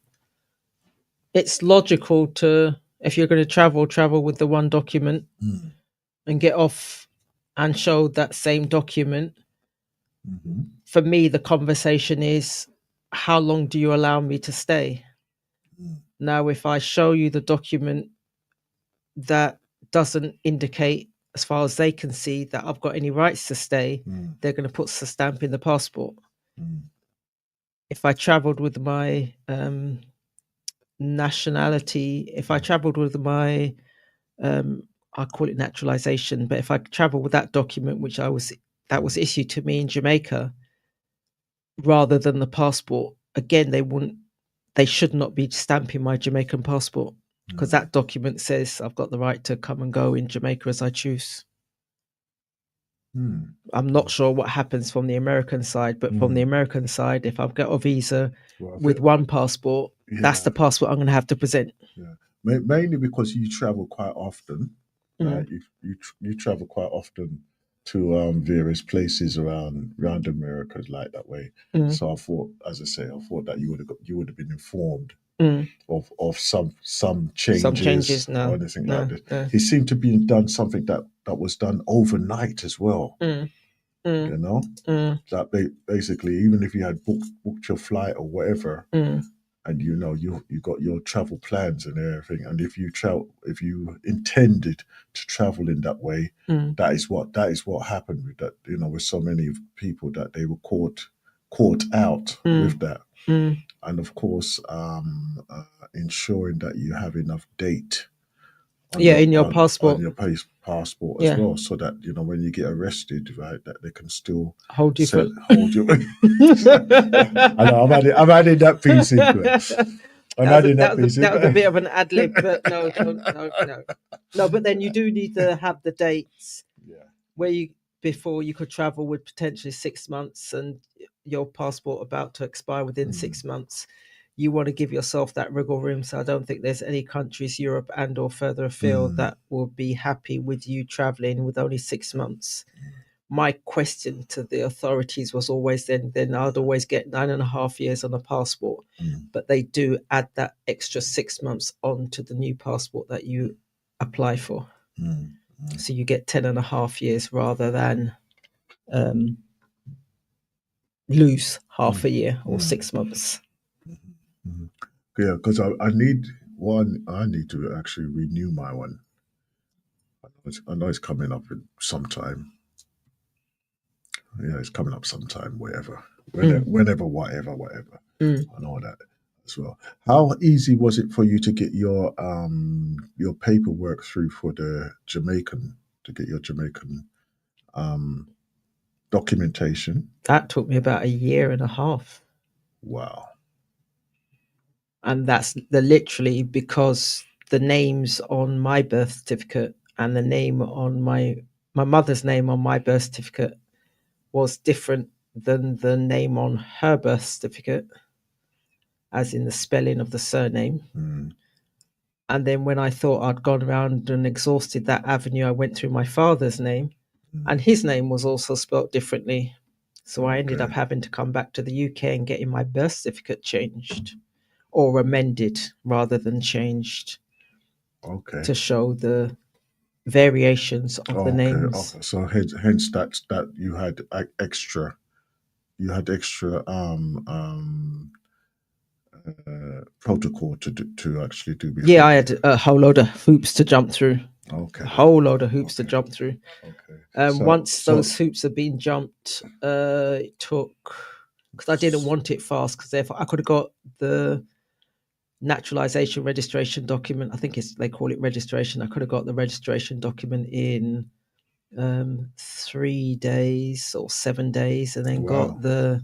logical to, if you're going to travel with the one document and get off and show that same document. For me, the conversation is, how long do you allow me to stay? Now, if I show you the document that doesn't indicate, as far as they can see, that I've got any rights to stay, they're going to put the stamp in the passport. If I traveled with my nationality, if I traveled with my I call it naturalization, but if I travel with that document that was issued to me in Jamaica rather than the passport, again they should not be stamping my Jamaican passport, because that document says I've got the right to come and go in Jamaica as I choose. I'm not sure what happens from the American side, but from the American side, if I've got a visa with one passport, that's the passport I'm going to have to present. Yeah, mainly because you travel quite often. Right? You travel quite often to various places around America like that way. So I thought, as I say, that you would have been informed of some changes No, or anything like this. No. He seemed to be done something that was done overnight as well. That basically, even if you had booked your flight or whatever, and you got your travel plans and everything, and if you intended to travel in that way, that is what happened with that. With so many people that they were caught out with that, and of course, ensuring that you have enough date. In your passport, on your passport as well, so that when you get arrested, right, that they can still hold you. I know I'm adding that piece into it. That was a bit of an ad lib, but no. But then you do need to have the dates where before you could travel with potentially 6 months and your passport about to expire within 6 months. You want to give yourself that wriggle room. So I don't think there's any countries, Europe and or further afield, that will be happy with you traveling with only 6 months. My question to the authorities was always then I'd always get 9.5 years on a passport, but they do add that extra 6 months onto the new passport that you apply for. So you get 10.5 years rather than lose half a year or 6 months. Yeah, because I need to actually renew my one. I know it's coming up in sometime. Yeah, it's coming up sometime, whenever, whatever, and all that as well. How easy was it for you to get your paperwork through for the Jamaican documentation? That took me about 1.5 years. Wow. And that's literally because the names on my birth certificate and the name on my mother's name on my birth certificate was different than the name on her birth certificate, as in the spelling of the surname. And then when I thought I'd gone around and exhausted that avenue, I went through my father's name, and his name was also spelt differently. So I ended up having to come back to the UK and getting my birth certificate changed, or amended rather than changed, to show the variations of the names. So hence that you had extra you had extra protocol to actually do before? Yeah, I had a whole load of hoops to jump through. Okay. A whole load of hoops to Okay. jump through. Okay. Once those hoops had been jumped, it took, because I didn't want it fast, because therefore I could have got the naturalization registration document. I think they call it registration. I could have got the registration document in 3 days or 7 days, and then got the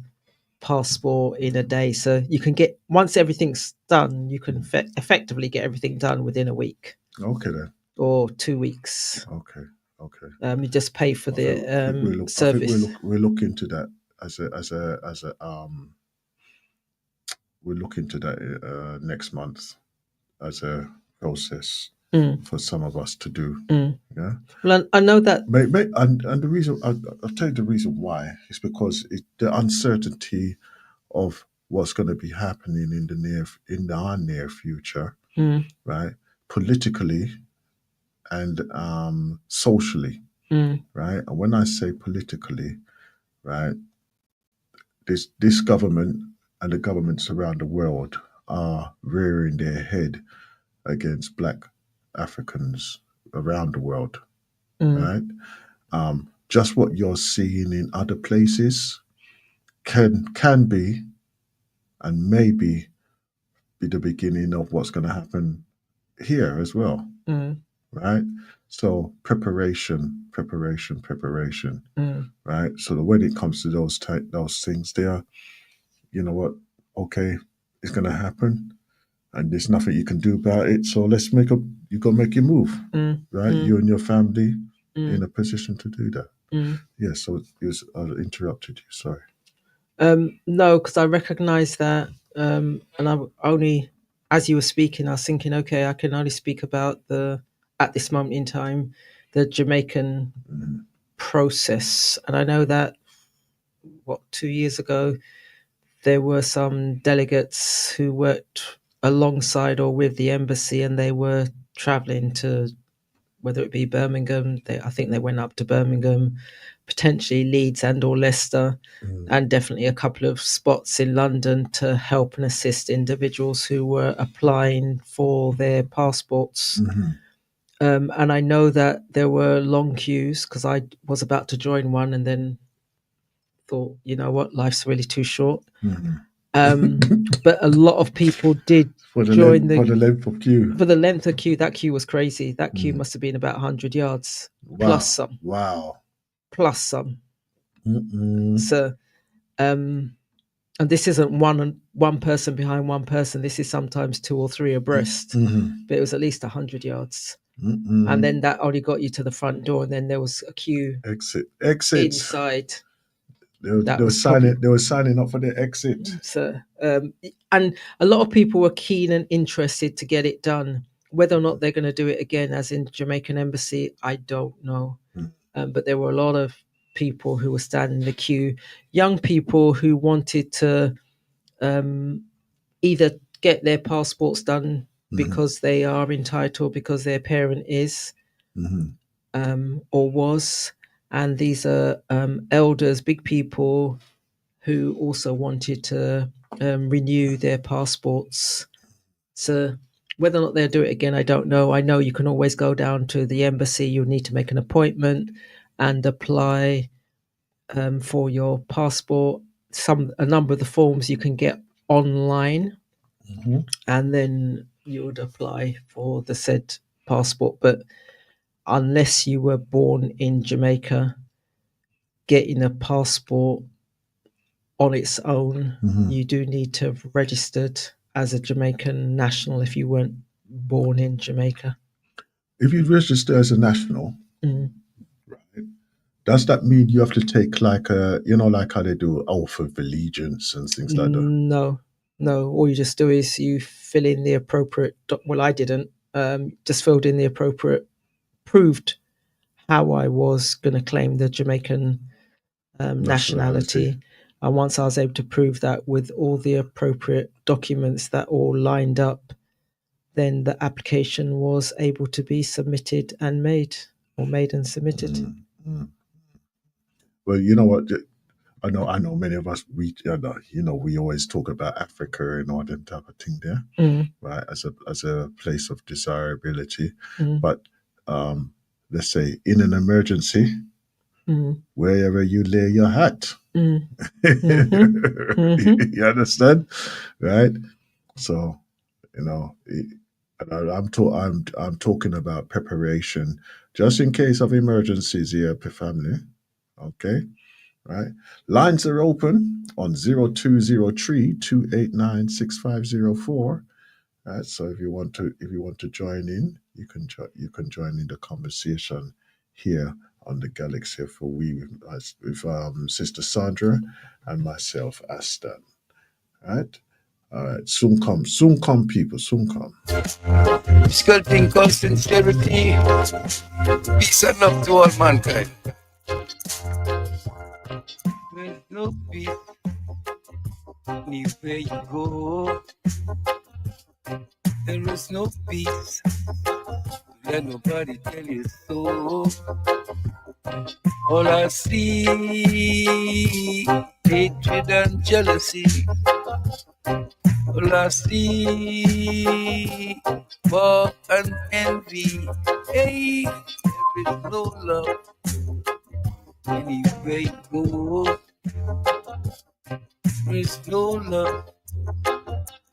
passport in a day. So you can get, once everything's done, you can effectively get everything done within a week. Okay then. Or 2 weeks. Okay. Okay. You just pay for the service. I think we'll look into that we'll look into that next month as a process for some of us to do. Yeah. Well, I know that. And the reason I'll tell you the reason why is because the uncertainty of what's going to be happening in our near future, right? Politically and socially, right? And when I say politically, right, this government and the governments around the world are rearing their head against Black Africans around the world, right? Just what you're seeing in other places can be and maybe be the beginning of what's going to happen here as well, right? So preparation, right? So that when it comes to those things, there, you know what? Okay, it's going to happen, and there's nothing you can do about it. So you got to make your move, right? You and your family in a position to do that. Yeah. So I interrupted you. Sorry. No, because I recognise that, and I only, as you were speaking, I was thinking, okay, I can only speak about at this moment in time, the Jamaican process. And I know that, 2 years ago, there were some delegates who worked alongside or with the embassy, and they were travelling to, whether it be Birmingham, I think they went up to Birmingham, potentially Leeds and or Leicester, and definitely a couple of spots in London to help and assist individuals who were applying for their passports. And I know that there were long queues, because I was about to join one and then thought, you know what, life's really too short. But a lot of people did join for the length of queue. For the length of queue, that queue was crazy. That queue must have been about 100 yards. Plus some. Wow. Plus some. So, and this isn't one person behind one person. This is sometimes 2 or 3 abreast. But it was at least 100 yards. And then that only got you to the front door, and then there was a queue. Exit. Inside. They were signing up for the exit. So, and a lot of people were keen and interested to get it done. Whether or not they're going to do it again, as in Jamaican embassy, I don't know. But there were a lot of people who were standing in the queue, young people who wanted to either get their passports done because they are entitled, because their parent is or was. And these are elders, big people who also wanted to renew their passports. So whether or not they'll do it again, I don't know. I know you can always go down to the embassy. You need to make an appointment and apply for your passport. A number of the forms you can get online, and then you would apply for the said passport. But unless you were born in Jamaica, getting a passport on its own, you do need to have registered as a Jamaican national if you weren't born in Jamaica. If you register as a national, right, does that mean you have to take like how they do oath of allegiance and things like that? No. All you just do is you fill in the appropriate. Well, I didn't. Just filled in the appropriate, proved how I was going to claim the Jamaican nationality. And once I was able to prove that with all the appropriate documents that all lined up, then the application was able to be submitted and made and submitted. Well, you know what? I know many of us, we always talk about Africa and all that type of thing there, right? As a place of desirability. But let's say in an emergency, wherever you lay your hat, you understand, right? So, I'm talking about preparation just in case of emergencies here per family. Okay, right? Lines are open on 0203 289 6504. Right. So if you want to join in, you can join in the conversation here on the Galaxy for we with Sister Sandra and myself, Aston. Right? All right, soon come, people, soon come. Sculpting called sincerity, peace and love to all mankind. There's no peace anywhere you go. There is no peace. Let nobody tell you so. All I see, hatred and jealousy. All I see, war and envy. Hey, there is no love anywhere you go. There is no love.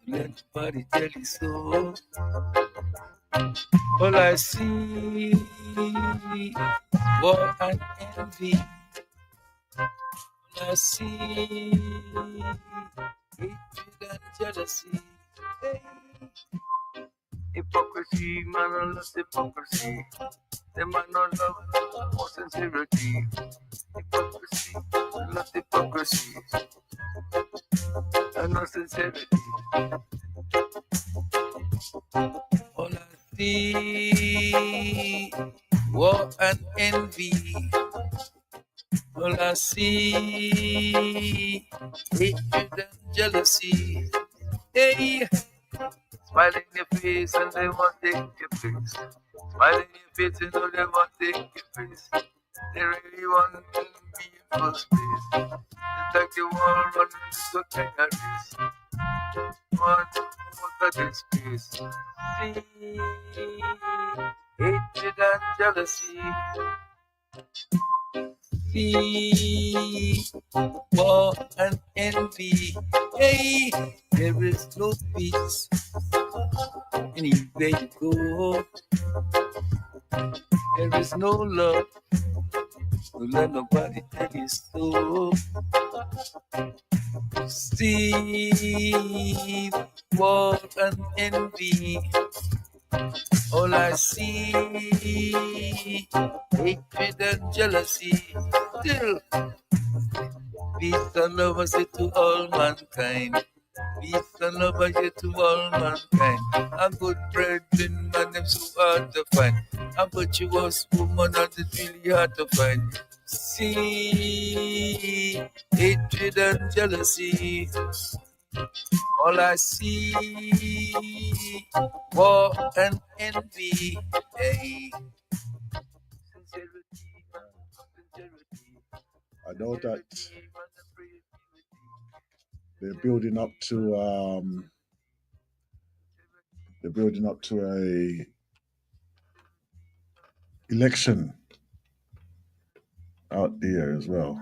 Let nobody tell you so. All I see, war and envy. All I see, hatred and jealousy. Hey. Hypocrisy, man, I love hypocrisy. The man no love, more sincerity. Hypocrisy, I love hypocrisy. And no sincerity. All I see, war and envy. All I see, hatred and jealousy. Hey, smile in your face and they want to take your place. Smile in your face and know they want to take your face. They really want to be in first place. It's like the world running to kind of race. Want to look at this place. See, hatred and jealousy. See, war and envy. Hey, there is no peace anywhere you go. There is no love. Don't let nobody tell you so. See, war and envy. All I see, hatred and jealousy. Still, peace and love I say to all mankind. Peace and love I say to all mankind. A good brethren, man, them so hard to find. A virtuous woman, and it's really hard to find. See, hatred and jealousy. All I see, war and envy. Hey. I know that they're building up to a election out there as well.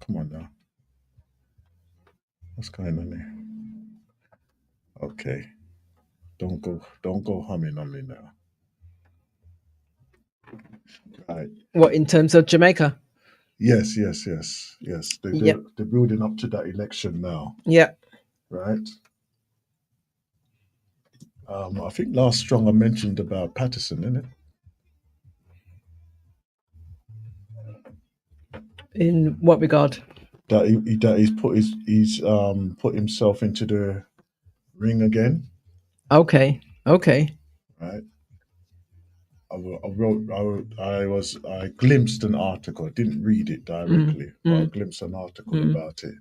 Come on now. What's going on there? Okay. Don't go humming on me now. Right. What, in terms of Jamaica? Yes. They're building up to that election now. Yeah. Right. I think last strong I mentioned about Patterson, isn't it? In what regard? That he's put himself into the ring again. Okay. Right. I glimpsed an article. I didn't read it directly, but I glimpsed an article about it.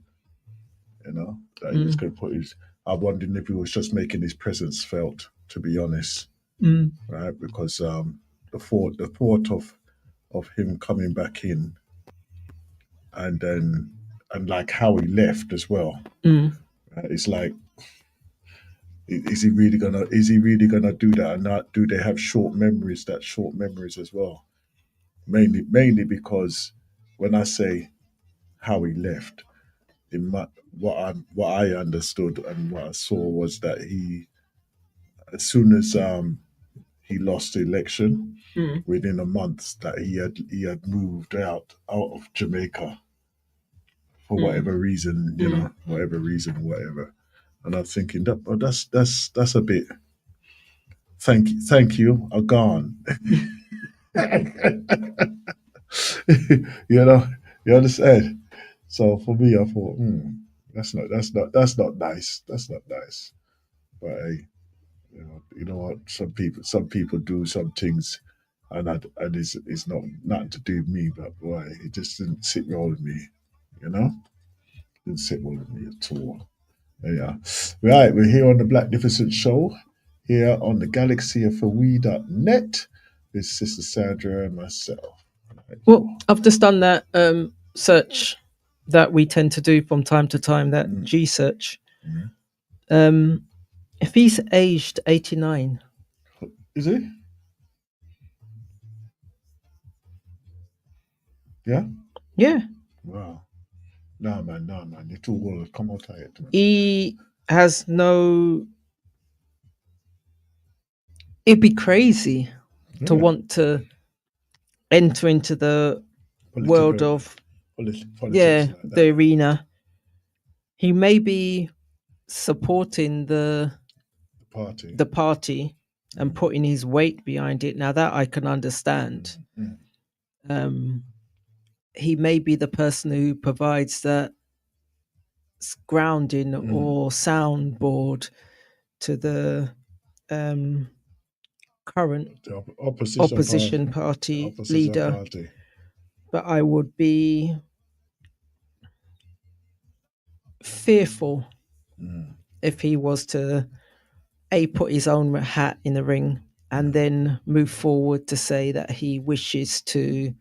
That he was going to put his. I'm wondering if he was just making his presence felt. To be honest, right? Because the thought of him coming back in, and like how he left as well. It's like, is he really gonna do that? And not do they have short memories? That short memories as well. Mainly because when I say how he left, in my, what I understood and what I saw was that he, as soon as he lost the election, within a month that he had moved out of Jamaica for whatever reason, whatever. And I'm thinking that, oh, that's a bit. Thank you, are gone. You know, you understand. So for me, I thought, that's not nice. That's not nice. But hey, you know what? Some people do some things, and it's not nothing to do with me. But boy, it just didn't sit well with me. You know, didn't sit well with me at all. Yeah. Right, we're here on the Blacknificent Show, here on the galaxy of net with Sister Sandra and myself. Right. Well, I've just done that search that we tend to do from time to time, that G search. If he's aged 89. Is he? Yeah? Yeah. Wow. No, man. You're too old. Come on, tired. He has no... It'd be crazy to want to enter into the world of politics like the arena. He may be supporting the party and putting his weight behind it. Now that I can understand. He may be the person who provides that grounding or soundboard to the current opposition party leader. But I would be fearful if he was to put his own hat in the ring and then move forward to say that he wishes to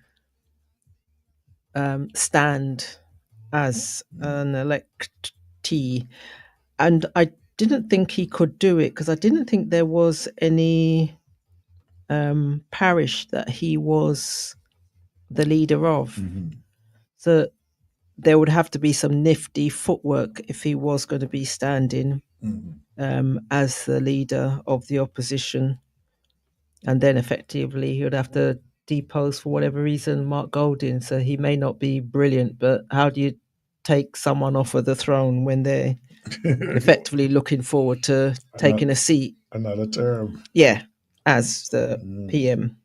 stand as an electee. And I didn't think he could do it because I didn't think there was any parish that he was the leader of. So there would have to be some nifty footwork if he was going to be standing as the leader of the opposition. And then effectively he would have to depose for whatever reason Mark Golding. So he may not be brilliant, but how do you take someone off of the throne when they're effectively looking forward to taking a seat? Another term. Yeah, as the PM.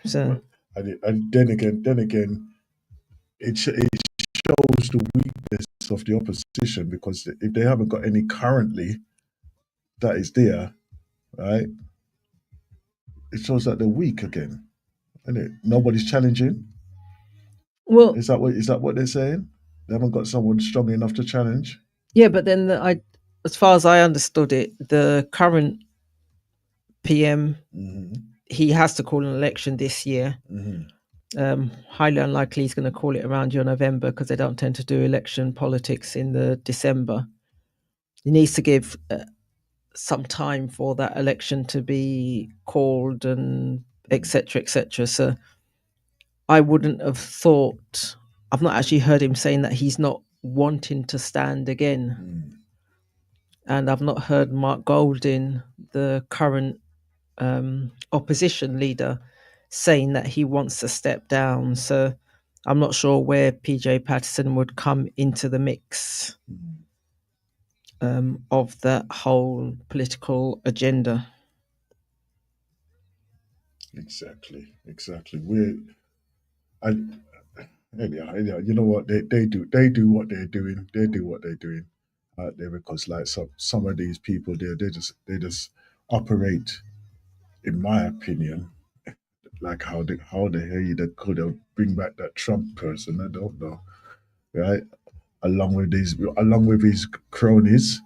So, and then again, it shows the weakness of the opposition, because if they haven't got any currently that is there, right, it shows that they're weak again, isn't it? Nobody's challenging. Well, is that what they're saying? They haven't got someone strong enough to challenge. Yeah, but then as far as I understood it, the current PM, he has to call an election this year. Highly unlikely he's going to call it around your November because they don't tend to do election politics in the December. He needs to give some time for that election to be called and etc. etc. So I wouldn't have thought. I've not actually heard him saying that he's not wanting to stand again. And I've not heard Mark Golding, the current opposition leader, saying that he wants to step down. So I'm not sure where PJ Patterson would come into the mix of that whole political agenda. Exactly. You know what they do what they're doing. They do what they're doing out there, because like some of these people there, they just operate, in my opinion, like how the hell they could have bring back that Trump person. I don't know, right? Along with his cronies.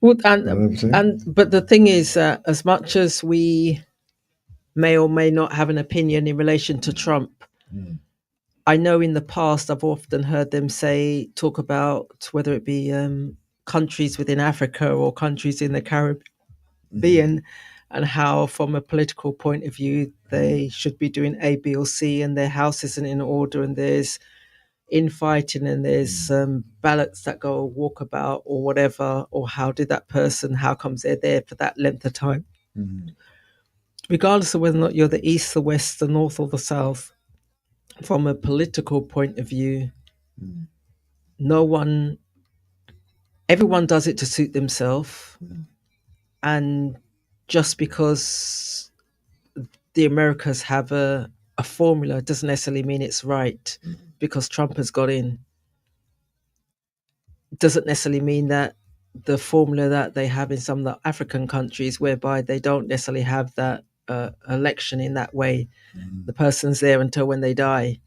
Well, but the thing is, as much as we may or may not have an opinion in relation to Trump, I know in the past I've often heard them talk about whether it be countries within Africa or countries in the Caribbean, and how from a political point of view they should be doing A, B or C, and their house isn't in order, and there's infighting, and there's ballots that go walkabout or whatever, or how comes they're there for that length of time. Regardless of whether or not you're the east, the west, the north or the south, from a political point of view, everyone does it to suit themselves. And just because the Americas have a formula doesn't necessarily mean it's right. Because Trump has got in, doesn't necessarily mean that the formula that they have in some of the African countries, whereby they don't necessarily have that election in that way, the person's there until when they die,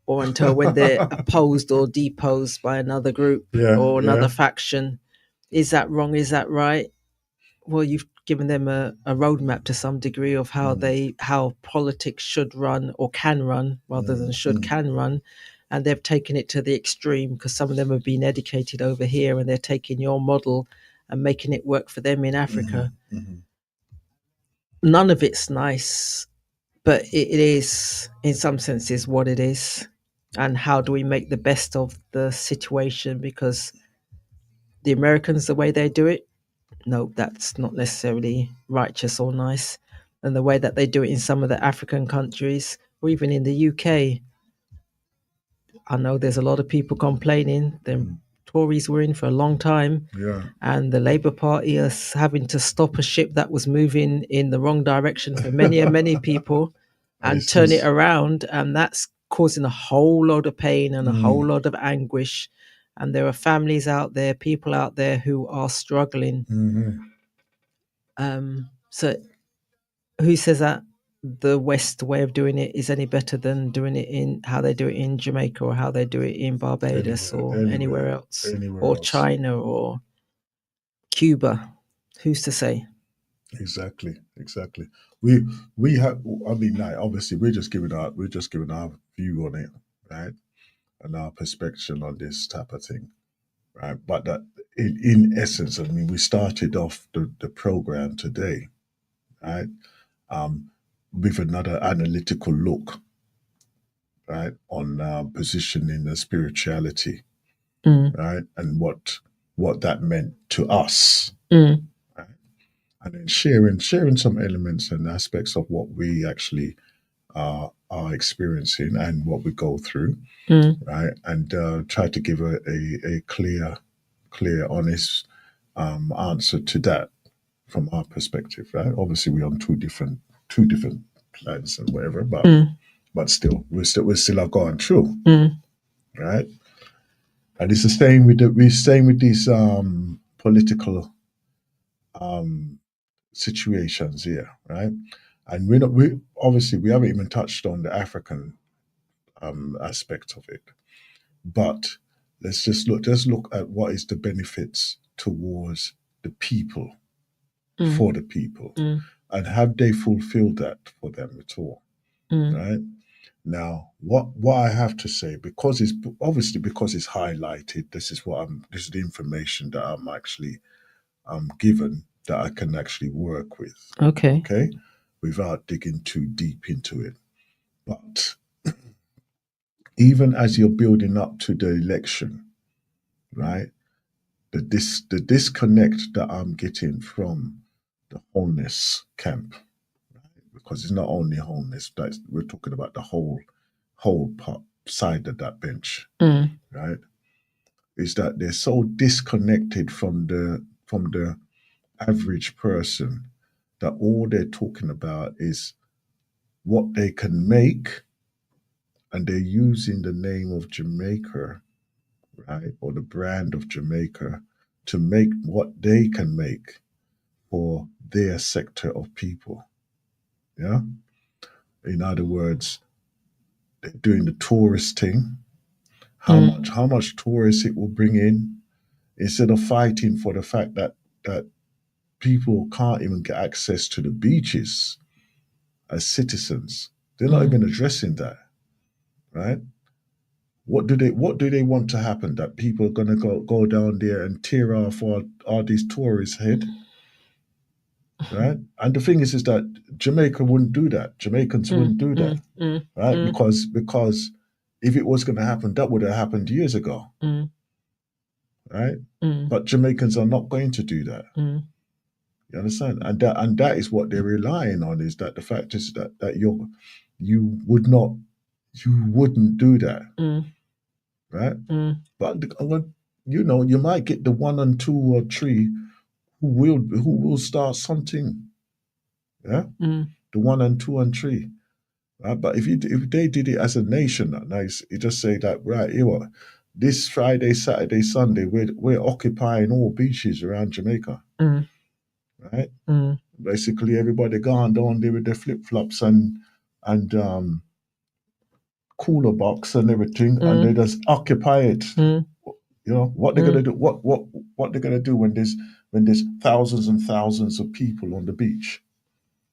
or until when they're opposed or deposed by another group or another faction. Is that wrong? Is that right? Well, you've given them a roadmap to some degree of how politics should run, or can run rather than can run. And they've taken it to the extreme, because some of them have been educated over here, and they're taking your model and making it work for them in Africa. None of it's nice, but it is in some senses what it is. And how do we make the best of the situation? Because the Americans, the way they do it, no, that's not necessarily righteous or nice. And the way that they do it in some of the African countries, or even in the UK, I know there's a lot of people complaining. The Tories were in for a long time, and the Labour Party is having to stop a ship that was moving in the wrong direction for many and many people, and turn it around, and that's causing a whole lot of pain and a whole lot of anguish. And there are families out there, people out there who are struggling. So who says that the West way of doing it is any better than doing it in how they do it in Jamaica, or how they do it in Barbados, or anywhere else, or China or Cuba? Who's to say? Exactly. We have. I mean, like, obviously, we're just giving our view on it, right, and our perspective on this type of thing, right. But that, in essence, I mean, we started off the program today, right, with another analytical look, right, on positioning the spirituality, right, and what that meant to us, right, and then sharing some elements and aspects of what we actually are experiencing and what we go through, right, and try to give a clear, honest answer to that from our perspective, right. Obviously, we're on two different plans and whatever, but still, we're still are going through, right. And it's the same with these political situations here, right. And we obviously we haven't even touched on the African aspect of it, but let's just look at what is the benefits towards the people, for the people, and have they fulfilled that for them at all, right. Now, what I have to say, because it's highlighted, this is the information that I'm actually given, that I can actually work with, Okay. without digging too deep into it. But even as you're building up to the election, right, the disconnect that I'm getting from the wholeness camp, because it's not only wholeness, that we're talking about the whole part side of that bench, right, is that they're so disconnected from the average person, that all they're talking about is what they can make, and they're using the name of Jamaica, right, or the brand of Jamaica, to make what they can make for their sector of people. Yeah. In other words, they're doing the tourist thing. How much tourists it will bring in, instead of fighting for the fact that people can't even get access to the beaches as citizens. They're not even addressing that, right? What do they want to happen? That people are going to go down there and tear off all these tourists' head, right? And the thing is that Jamaica wouldn't do that. Jamaicans wouldn't do that, right? Because if it was going to happen, that would have happened years ago, right? But Jamaicans are not going to do that. You understand? And that is what they're relying on, is that the fact is that you wouldn't do that, right? But you might get the 1 and 2 or 3 who will start something, yeah. The 1 and 2 and 3, right? But if they did it as a nation, nice, you just say that, right, you know, this Friday, Saturday, Sunday, we're occupying all beaches around Jamaica, right? Basically, everybody gone down there with their flip flops and cooler box and everything, and they just occupy it. You know what they're gonna do? What they're gonna do when there's thousands and thousands of people on the beach?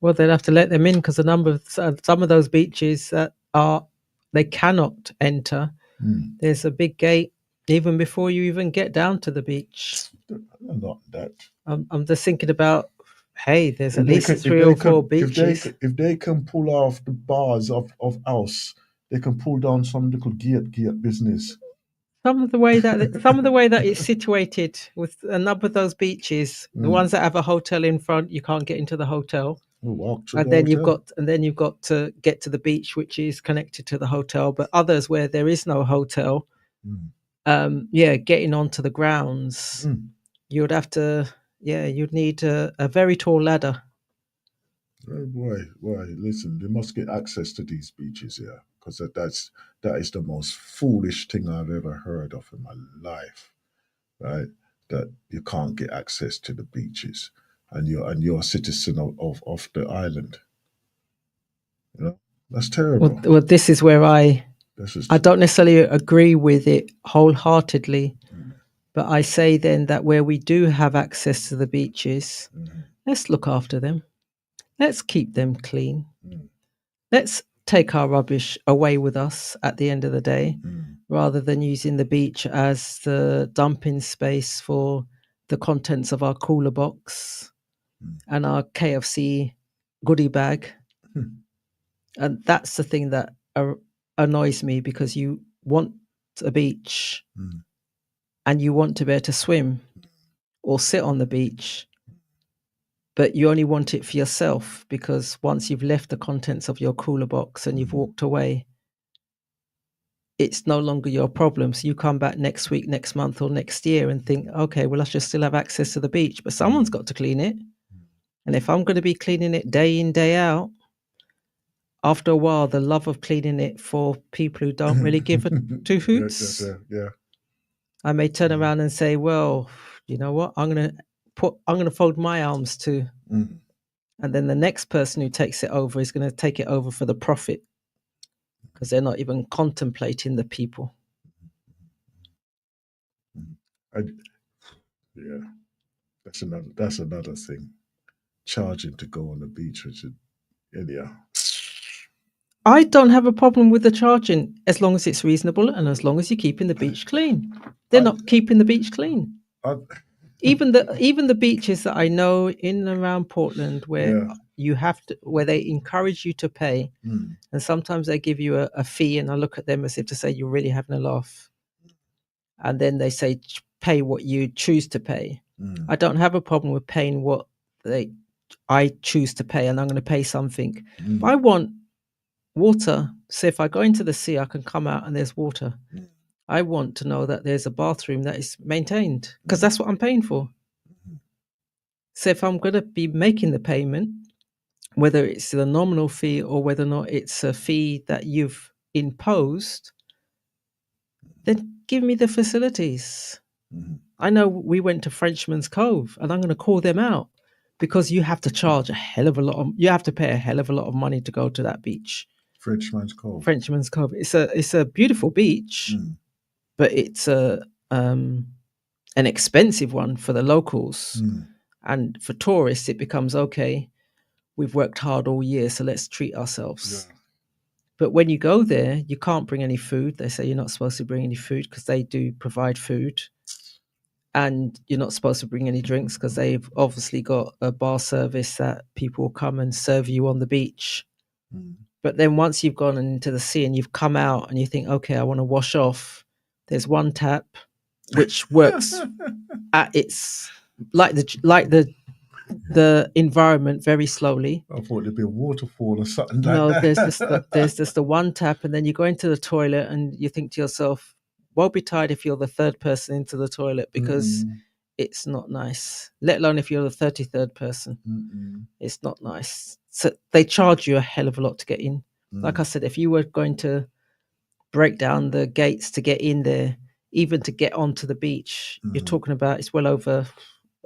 Well, they'll have to let them in, because some of those beaches that they cannot enter. There's a big gate even before you even get down to the beach. Not that. I'm just thinking about, hey, there's at least 3 or 4 beaches. If they can pull off the bars of house, they can pull down some little gate business. Some of the way that it's situated, with a number of those beaches, the ones that have a hotel in front, you can't get into the hotel. And then you've got to get to the beach, which is connected to the hotel. But others where there is no hotel, getting onto the grounds, you'd have to, you'd need a very tall ladder. Oh boy, listen, they must get access to these beaches here, because that is the most foolish thing I've ever heard of in my life, right? That you can't get access to the beaches, and you're a citizen of the island. You know, that's terrible. Well, this is where I don't necessarily agree with it wholeheartedly, but I say then that where we do have access to the beaches, let's look after them. Let's keep them clean. Let's take our rubbish away with us at the end of the day, rather than using the beach as the dumping space for the contents of our cooler box and our KFC goodie bag. And that's the thing that annoys me, because you want a beach and you want to be able to swim or sit on the beach, but you only want it for yourself, because once you've left the contents of your cooler box and you've walked away, it's no longer your problem. So you come back next week, next month, or next year and think, okay, well, I should still have access to the beach, but someone's got to clean it. And if I'm going to be cleaning it day in, day out, after a while, the love of cleaning it for people who don't really give a two hoots, I may turn around and say, well, you know what, I'm going to fold my arms too. And then the next person who takes it over is going to take it over for the profit, because they're not even contemplating the people. That's another thing. Charging to go on the beach, which is, I don't have a problem with the charging, as long as it's reasonable and as long as you're keeping the beach clean. They're not keeping the beach clean. Even the beaches that I know in and around Portland, where where they encourage you to pay, and sometimes they give you a fee, and I look at them as if to say, you're really having a laugh. And then they say, pay what you choose to pay. I don't have a problem with paying what I choose to pay, and I'm going to pay something. But I want water. So if I go into the sea, I can come out and there's water. I want to know that there's a bathroom that is maintained, because that's what I'm paying for. So if I'm going to be making the payment, whether it's the nominal fee or whether or not it's a fee that you've imposed, then give me the facilities. I know we went to Frenchman's Cove, and I'm going to call them out, because you have to charge you have to pay a hell of a lot of money to go to that beach. Frenchman's Cove. It's a beautiful beach, but it's an expensive one for the locals. And for tourists, it becomes, okay, we've worked hard all year, so let's treat ourselves. But when you go there, you can't bring any food. They say you're not supposed to bring any food because they do provide food. And you're not supposed to bring any drinks because they've obviously got a bar service that people will come and serve you on the beach. But then once you've gone into the sea and you've come out and you think, okay, I want to wash off, there's one tap which works at its like the environment very slowly. I thought there'd be a waterfall or something No, like that. there's just the one tap, and then you go into the toilet and you think to yourself, won't be tired if you're the third person into the toilet because it's not nice. Let alone if you're the 33rd person. It's not nice. So they charge you a hell of a lot to get in. Like I said, if you were going to break down the gates to get in there, even to get onto the beach, you're talking about it's well over,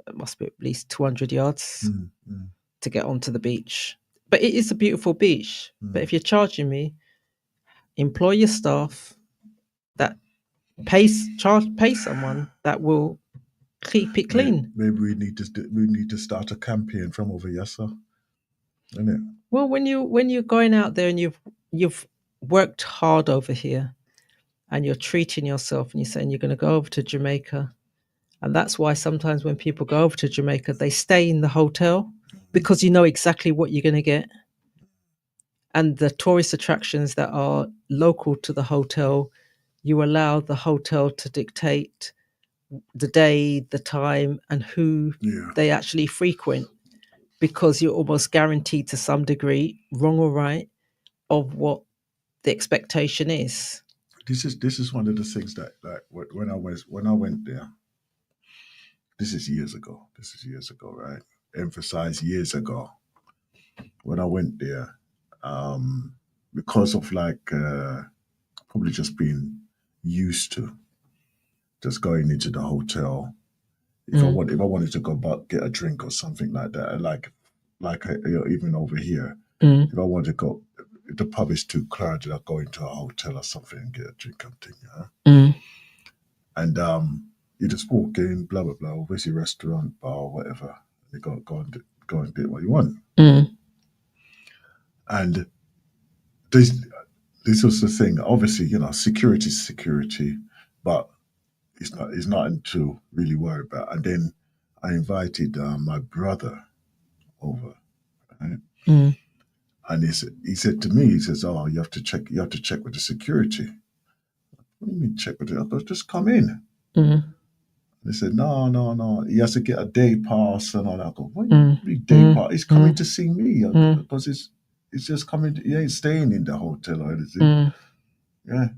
it must be at least 200 yards to get onto the beach. But it is a beautiful beach. But if you're charging me, employ your staff that pay someone that will keep it clean. Maybe we need to start a campaign from over here, sir. Isn't it? Well, when you're going out there and you've worked hard over here, and you're treating yourself, and you're saying you're going to go over to Jamaica, and that's why sometimes when people go over to Jamaica, they stay in the hotel because you know exactly what you're going to get. And the tourist attractions that are local to the hotel, you allow the hotel to dictate the day, the time, and who they actually frequent, because you're almost guaranteed to some degree, wrong or right, of what the expectation is. This is one of the things that when I went there. This is years ago, right? Emphasize years ago. When I went there, because of probably just being used to just going into the hotel. If I wanted to go get a drink or something like that, like even over here, if I want to go, if the pub is too crowded, I'll go into a hotel or something and get a drink and thing, And you just walk in, blah blah blah, obviously restaurant, bar, whatever. You go and get what you want. And this was the thing. Obviously, security is security, but it's nothing to really worry about. And then I invited my brother over, right? And he said to me, he says, "Oh, you have to check with the security." What do you mean check with it? I go, just come in. They said, no, he has to get a day pass and all that. I go, what do you mean day pass? He's coming to see me because it's just coming. He ain't staying in the hotel or anything. Yeah.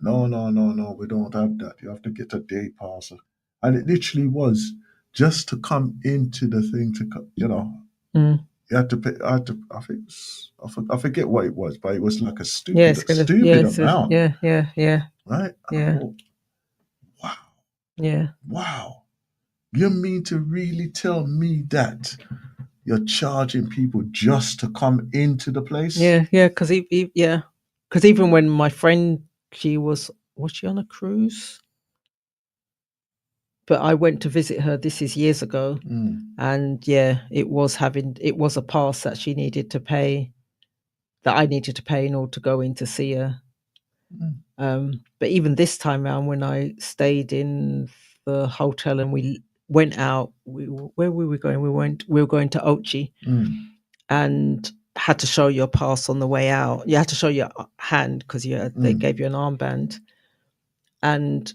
No, we don't have that. You have to get a day pass. And it literally was just to come into the thing you had to pay. I forget what it was, but it was like a stupid amount. Yeah. Right? Yeah. Thought, wow. Yeah. Wow. You mean to really tell me that you're charging people just to come into the place? Yeah. Because because even when my friend, was she on a cruise? But I went to visit her. This is years ago, and it was a pass that she needed to pay, that I needed to pay in order to go in to see her. But even this time around, when I stayed in the hotel and we went out, where were we going? We were going to Ochi, and had to show your pass on the way out. You had to show your hand because they gave you an armband, and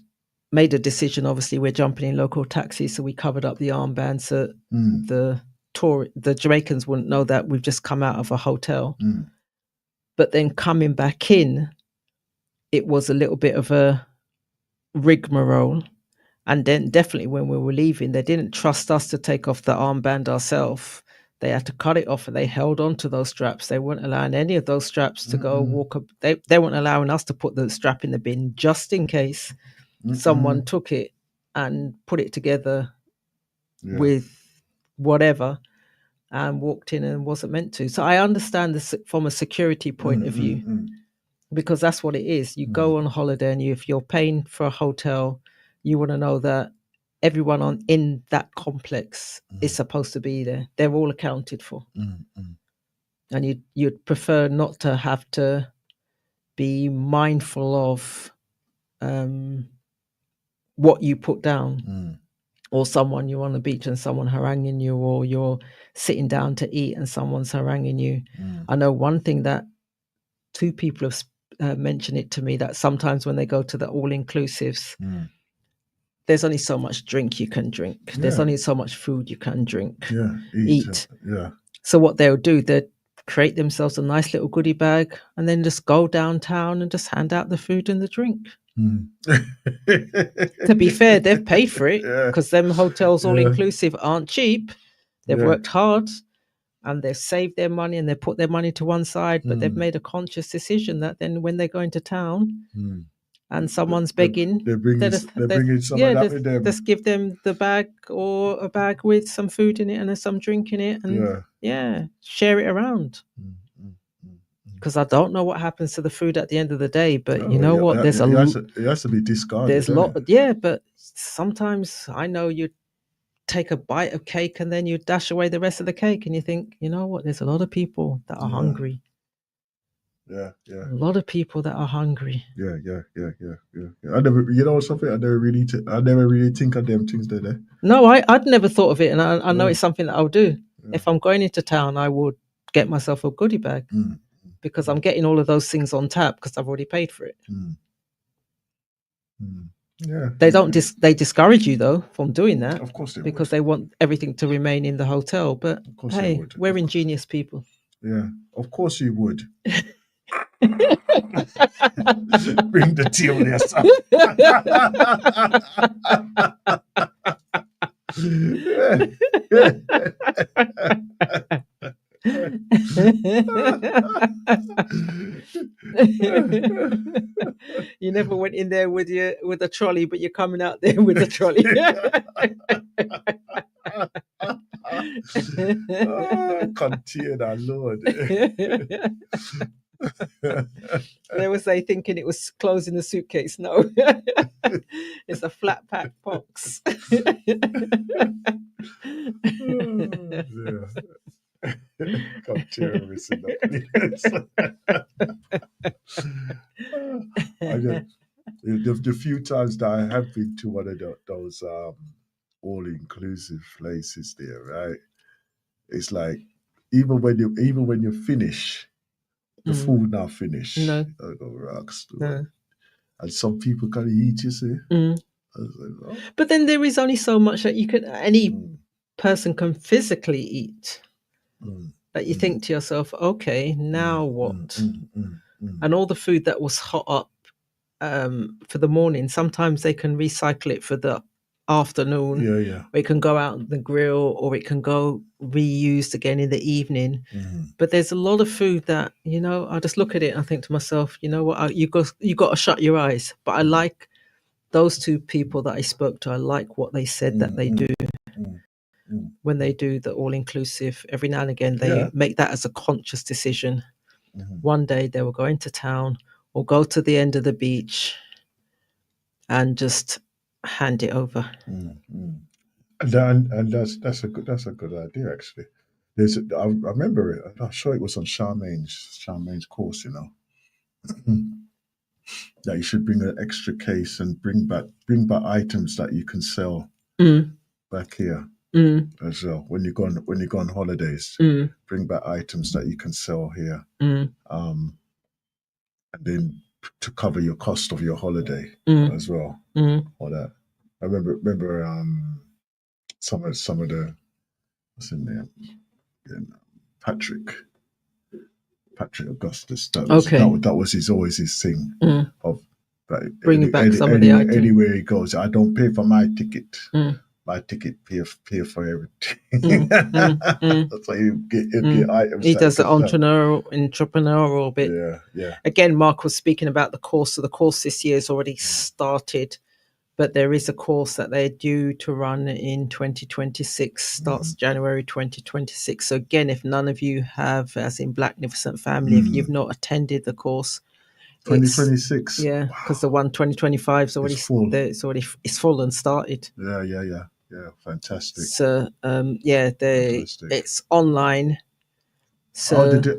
made a decision. Obviously, we're jumping in local taxis, so we covered up the armband so the Jamaicans wouldn't know that we've just come out of a hotel. But then coming back in, it was a little bit of a rigmarole. And then definitely when we were leaving, they didn't trust us to take off the armband ourselves. They had to cut it off, and they held on to those straps. They weren't allowing any of those straps to go walk up. They weren't allowing us to put the strap in the bin just in case someone took it and put it together with whatever and walked in and wasn't meant to. So I understand this from a security point of view, because that's what it is. You go on holiday, and if you're paying for a hotel, you want to know that everyone in that complex is supposed to be there. They're all accounted for. And you'd prefer not to have to be mindful of what you put down, or someone you're on the beach and someone haranguing you, or you're sitting down to eat and someone's haranguing you. I know one thing that 2 people have mentioned it to me, that sometimes when they go to the all-inclusives, there's only so much drink you can drink. Yeah. There's only so much food you can drink, eat. Yeah. So what they'll do, they'll create themselves a nice little goodie bag and then just go downtown and just hand out the food and the drink. To be fair, they've paid for it, because them hotels all-inclusive aren't cheap. They've worked hard and they've saved their money and they put their money to one side, but they've made a conscious decision that then when they go into town and someone's begging, they're bringing some of that with them. Just give them the bag, or a bag with some food in it and there's some drink in it, and share it around. Because I don't know what happens to the food at the end of the day, but you know what? There's it has to be discarded. There's but sometimes I know you take a bite of cake and then you dash away the rest of the cake, and you think, you know what? There's a lot of people that are hungry. Yeah. A lot of people that are hungry. Yeah. I never, you know something, I never really think of them things there. No, I'd never thought of it, and I know it's something that I'll do. If I'm going into town, I would get myself a goodie bag, because I'm getting all of those things on tap because I've already paid for it. Yeah. They discourage you though from doing that, of course, because they want everything to remain in the hotel. But hey, we're ingenious people. Yeah, of course you would. Bring the tea on yourself. You never went in there with a trolley, but you're coming out there with a trolley. Contain our Lord. They were thinking it was closing the suitcase. No, it's a flat pack box. Got terrorists in the place. The few times that I have been to one of those all-inclusive places there, right? It's like even when you finish, the food not finished. No. I go rocks. No. And some people can eat, you see. I was like, oh. But then there is only so much that any person can physically eat. That you think to yourself, okay, now what? And all the food that was hot up for the morning, sometimes they can recycle it for the afternoon. Yeah. Or it can go out on the grill, or it can go reused again in the evening. But there's a lot of food that, I just look at it and I think to myself, you know what, you got to shut your eyes. But I like those 2 people that I spoke to. I like what they said that they do. When they do the all-inclusive, every now and again they make that as a conscious decision. One day they will go into town or go to the end of the beach and just hand it over. And that's a good idea, actually. I remember it. I'm sure it was on Charmaine's course, that you should bring an extra case and bring back items that you can sell back here. As well, when you go on holidays, bring back items that you can sell here, and then to cover your cost of your holiday as well. All that. I remember some of the, what's his name? Patrick Augustus. That was always his thing of bringing back some of the items. Anywhere he goes, I don't pay for my ticket. My ticket pay for everything. That's why you get items. He does the entrepreneurial bit. Yeah. Again, Mark was speaking about the course. So the course this year has already started, but there is a course that they're due to run in 2026. Starts January 2026. So again, if none of you have, as in Blacknificent family, if you've not attended the course, 2026. Yeah, because the one 2025 is already full. It's full and started. Yeah, fantastic. So it's online. So they do.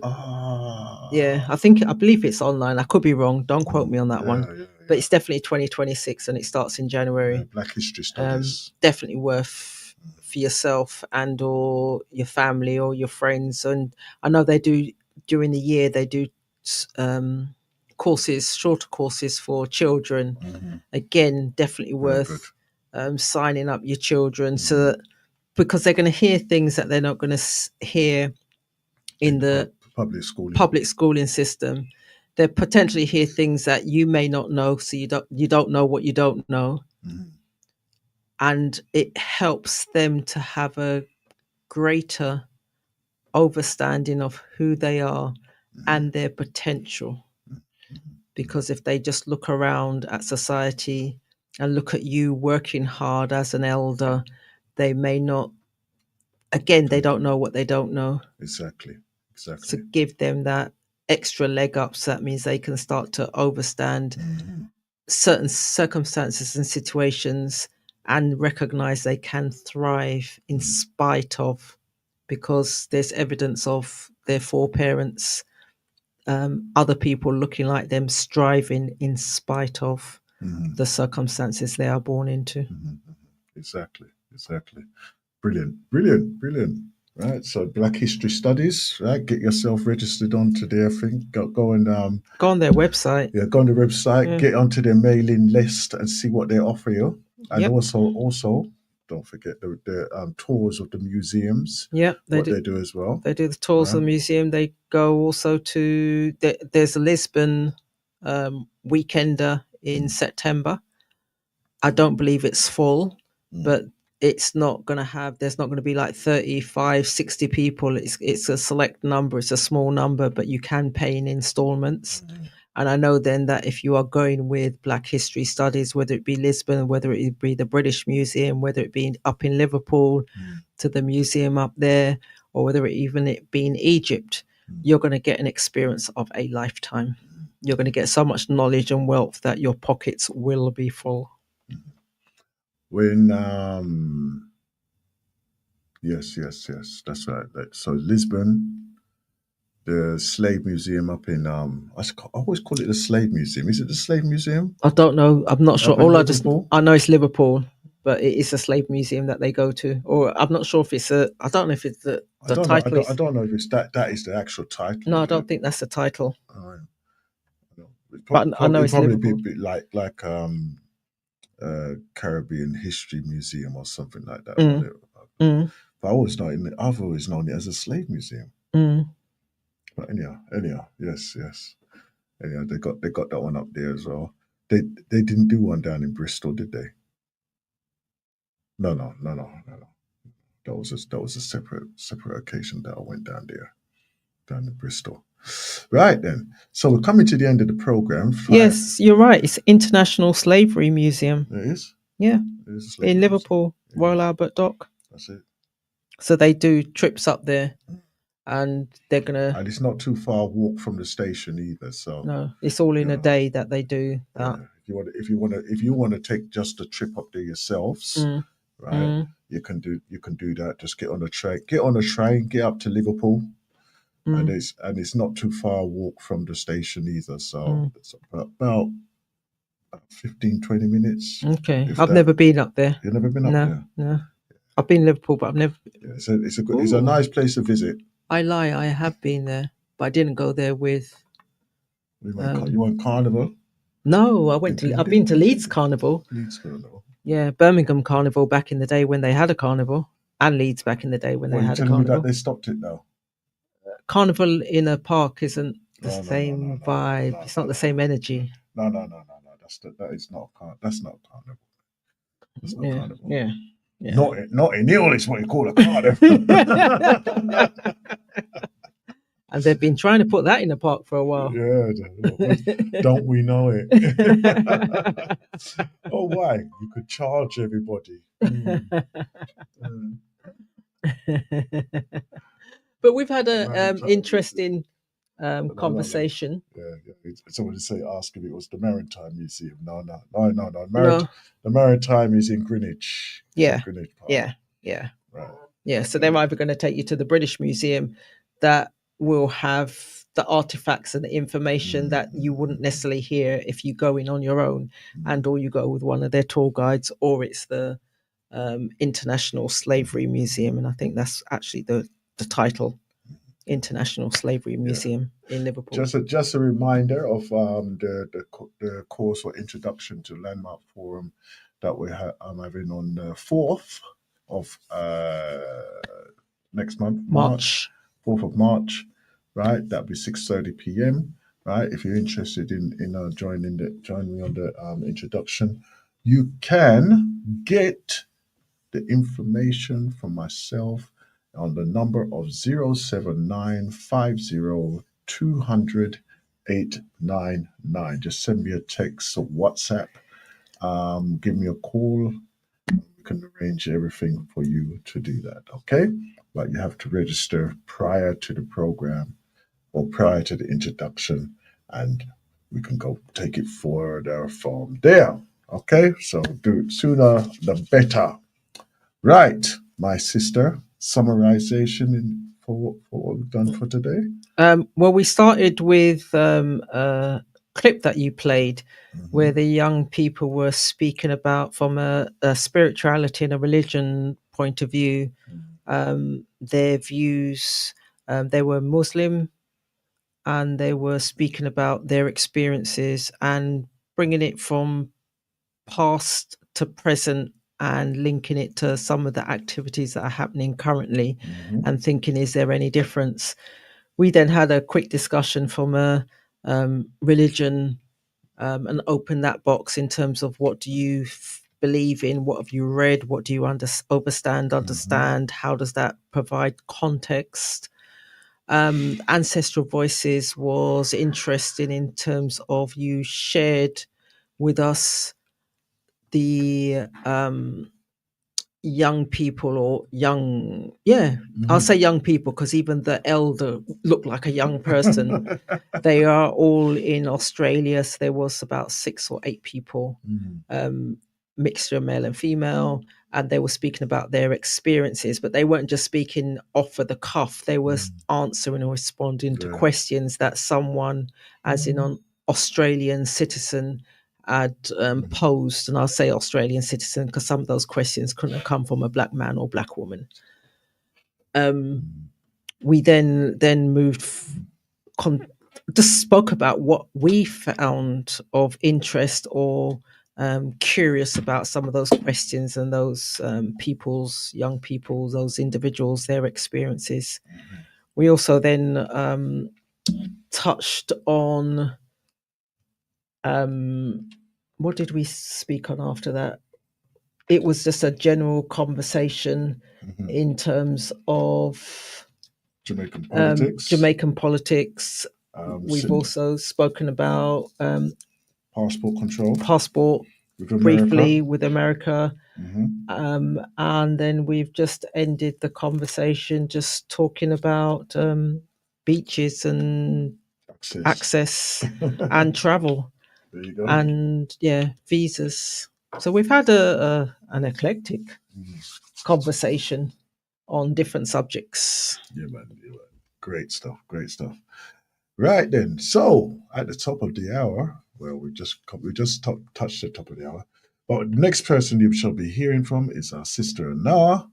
yeah, I believe it's online. I could be wrong. Don't quote me on that one. Yeah. But it's definitely 2026 and it starts in January. Black History Studies. Definitely worth for yourself and or your family or your friends. And I know they do during the year, they do courses, shorter courses for children. Again, definitely worth signing up your children so that, because they're going to hear things that they're not going to hear in the public schooling system. They potentially hear things that you may not know, so you don't know what you don't know, and it helps them to have a greater understanding of who they are and their potential. Because if they just look around at society and look at you working hard as an elder, they may not. Again, they don't know what they don't know. Exactly. So give them that extra leg up. So that means they can start to understand certain circumstances and situations and recognize they can thrive in spite of, because there's evidence of their foreparents, other people looking like them, striving in spite of the circumstances they are born into. Exactly. Brilliant. Right, so Black History Studies, right? Get yourself registered onto their thing. Go and go on their website. Yeah, go on the website, get onto their mailing list, and see what they offer you. And also, don't forget the tours of the museums. Yeah, they do as well. They do the tours of the museum. They go also to there's a Lisbon weekender in September. I don't believe it's full, but it's not going to have, there's not going to be like 35, 60 people. It's a select number. It's a small number, but you can pay in installments. And I know then that if you are going with Black History Studies, whether it be Lisbon, whether it be the British Museum, whether it be up in Liverpool to the museum up there, or whether it be in Egypt, you're going to get an experience of a lifetime. You're going to get so much knowledge and wealth that your pockets will be full. When yes, that's right. So Lisbon, the Slave Museum up in I always call it the Slave Museum. Is it the Slave Museum? I don't know. I'm not sure. I know it's Liverpool, but it is a slave museum that they go to. Or I'm not sure if it's I don't know if it's the title. I don't know if it's that is the actual title. No, I don't think that's the title. But I know it's probably be like Caribbean History Museum or something like that. But I've always known it as a slave museum. But anyhow, yes. Anyhow, they got that one up there as well. They didn't do one down in Bristol, did they? No. That was a separate occasion that I went down in Bristol. Right then. So we're coming to the end of the program. Yes, you're right. It's International Slavery Museum. It is? Yeah. It is in Liverpool, Royal Albert Dock. That's it. So they do trips up there. And they're gonna. And it's not too far a walk from the station either. So no, it's all in a day that they do that. Yeah. If you want to take just a trip up there yourselves, right? You can do that. Just get on a train, get up to Liverpool, and it's not too far a walk from the station either. So it's about 15, 20 minutes. Okay, I've never been up there. You've never been up there? No. I've been in Liverpool, but I've never. Yeah, it's a nice place to visit. I lie. I have been there, but I didn't go there with. You went Carnival? No, I've been to Leeds Carnival. Leeds Carnival. Yeah, Birmingham Carnival back in the day when they had a carnival, and Leeds back in the day when they had a carnival. You're telling me that they stopped it now? Carnival in a park isn't the same vibe. No, it's not the same energy. No. That's not carnival. That's not carnival. Yeah. Not in Neil is what you call a carnival. And they've been trying to put that in the park for a while. Yeah, don't we know it? Oh, why? You could charge everybody. But we've had an interesting conversation. Yeah. Somebody ask if it was the Maritime Museum. No. The Maritime is in Greenwich. Yeah. Greenwich Park. Yeah. Right. Yeah. So they're either going to take you to the British Museum that will have the artifacts and the information that you wouldn't necessarily hear if you go in on your own, and or you go with one of their tour guides, or it's the International Slavery Museum, and I think that's actually the title, International Slavery Museum in Liverpool. Just a reminder of the course or introduction to Landmark Forum that I'm having on the 4th of next month, March 4th of March, right? That'll be 6:30 p.m. Right? If you're interested in join me on the introduction, you can get the information from myself on the number of 07950200899. Just send me a text or WhatsApp. Give me a call. We can arrange everything for you to do that. Okay? But you have to register prior to the program or prior to the introduction, and we can go take it further from there. Okay? So do it sooner the better. Right, my sister, summarization for what we've done for today. Well, we started with a clip that you played where the young people were speaking about, from a spirituality and a religion point of view, their views. They were Muslim, and they were speaking about their experiences and bringing it from past to present and linking it to some of the activities that are happening currently, and thinking, is there any difference? We then had a quick discussion from a religion, and opened that box in terms of, what do you believe in? What have you read? What do you understand? How does that provide context? Ancestral Voices was interesting in terms of, you shared with us the young people, or young, I'll say young people, because even the elder looked like a young person. They are all in Australia, so there was about 6 or 8 people, mixture of male and female, and they were speaking about their experiences, but they weren't just speaking off of the cuff. They were answering or responding to questions that someone, as in an Australian citizen, had posed. And I'll say Australian citizen because some of those questions couldn't have come from a black man or black woman. We then moved, just spoke about what we found of interest or curious about some of those questions and those young people, those individuals, their experiences. We also then touched on, what did we speak on after that? It was just a general conversation in terms of Jamaican politics. We've also spoken about passport control, briefly with America. And then we've just ended the conversation just talking about beaches and access and travel. There you go. And visas. So we've had an eclectic conversation on different subjects. Yeah, man. Great stuff. Right then. So at the top of the hour, well, we just touched the top of the hour. But the next person you shall be hearing from is our sister Anna,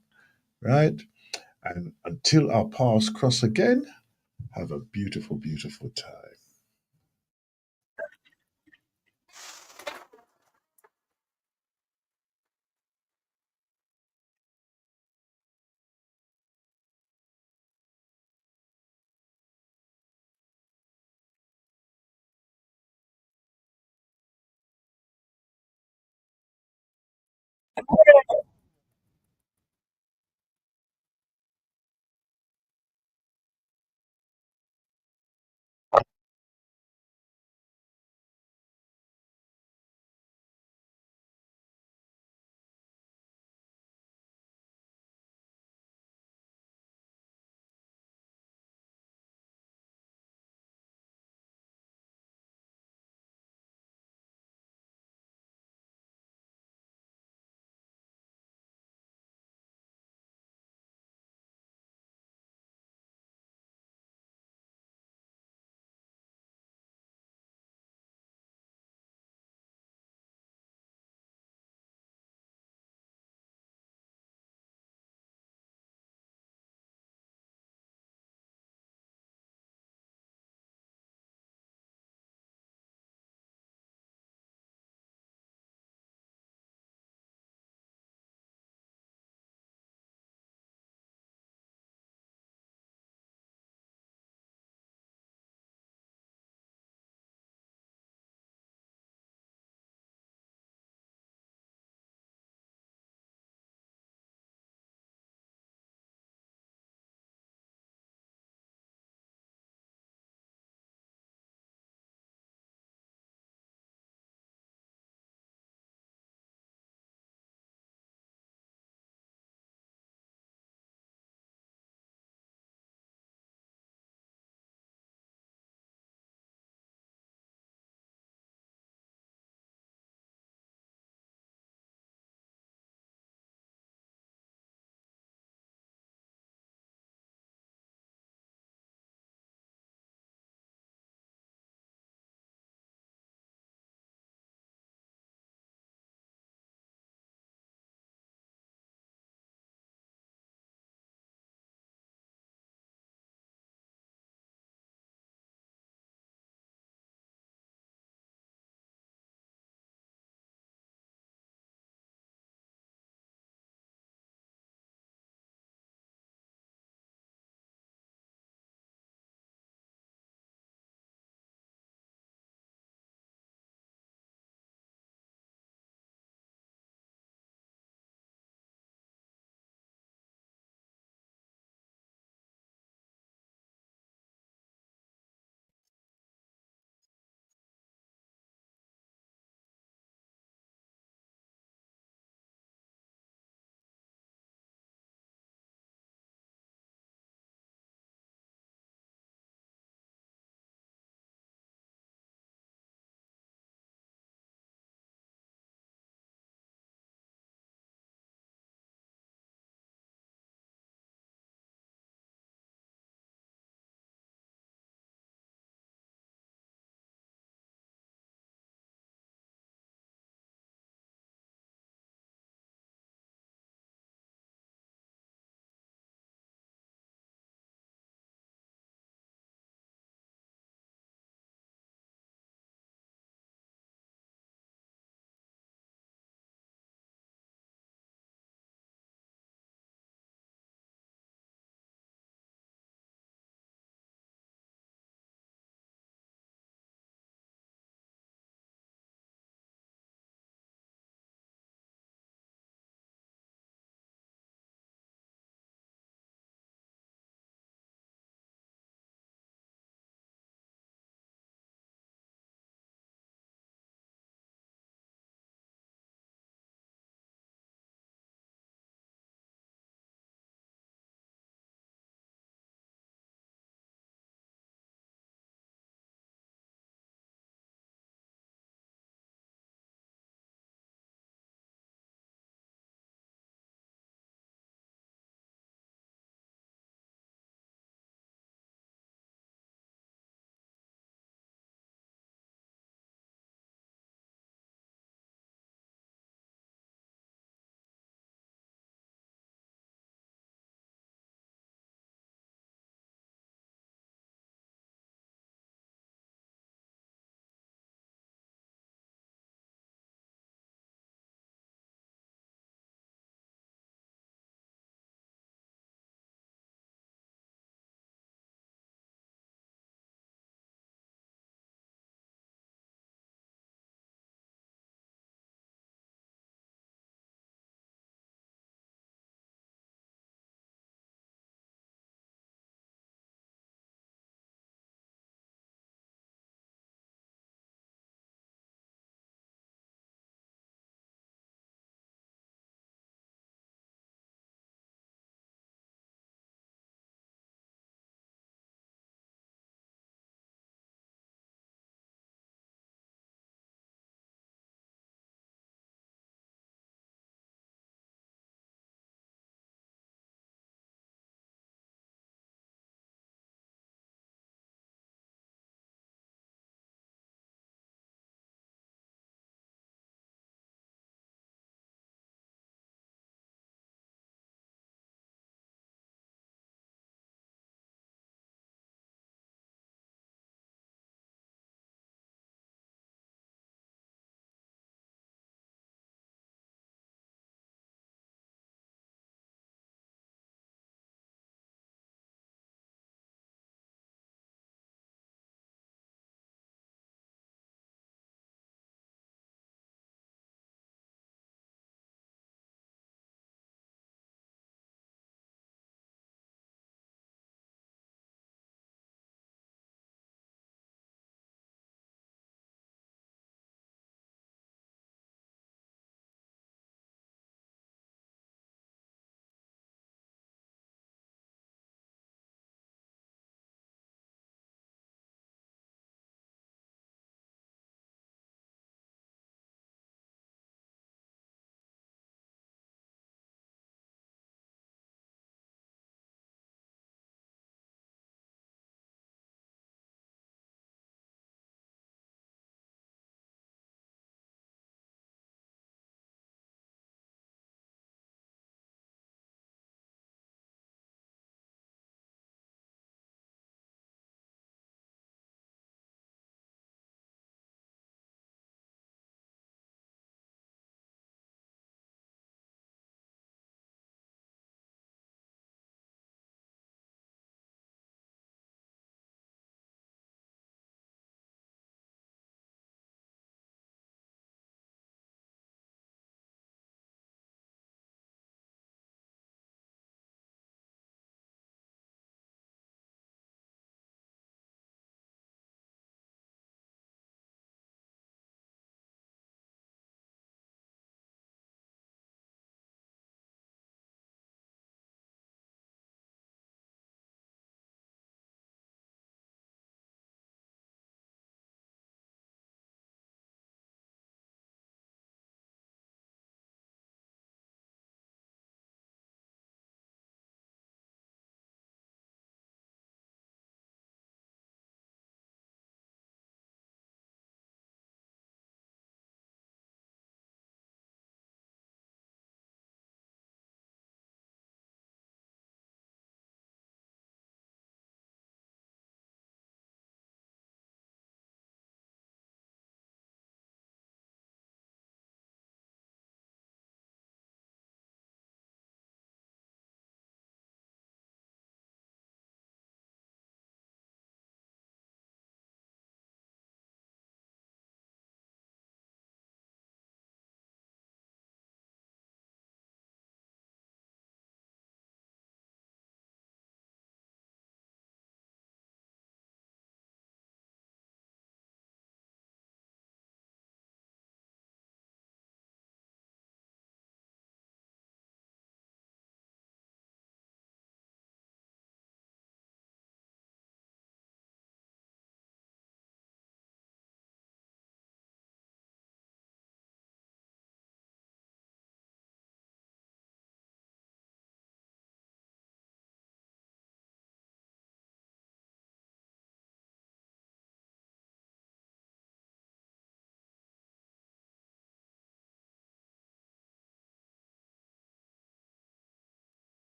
right? And until our paths cross again, have a beautiful, beautiful time.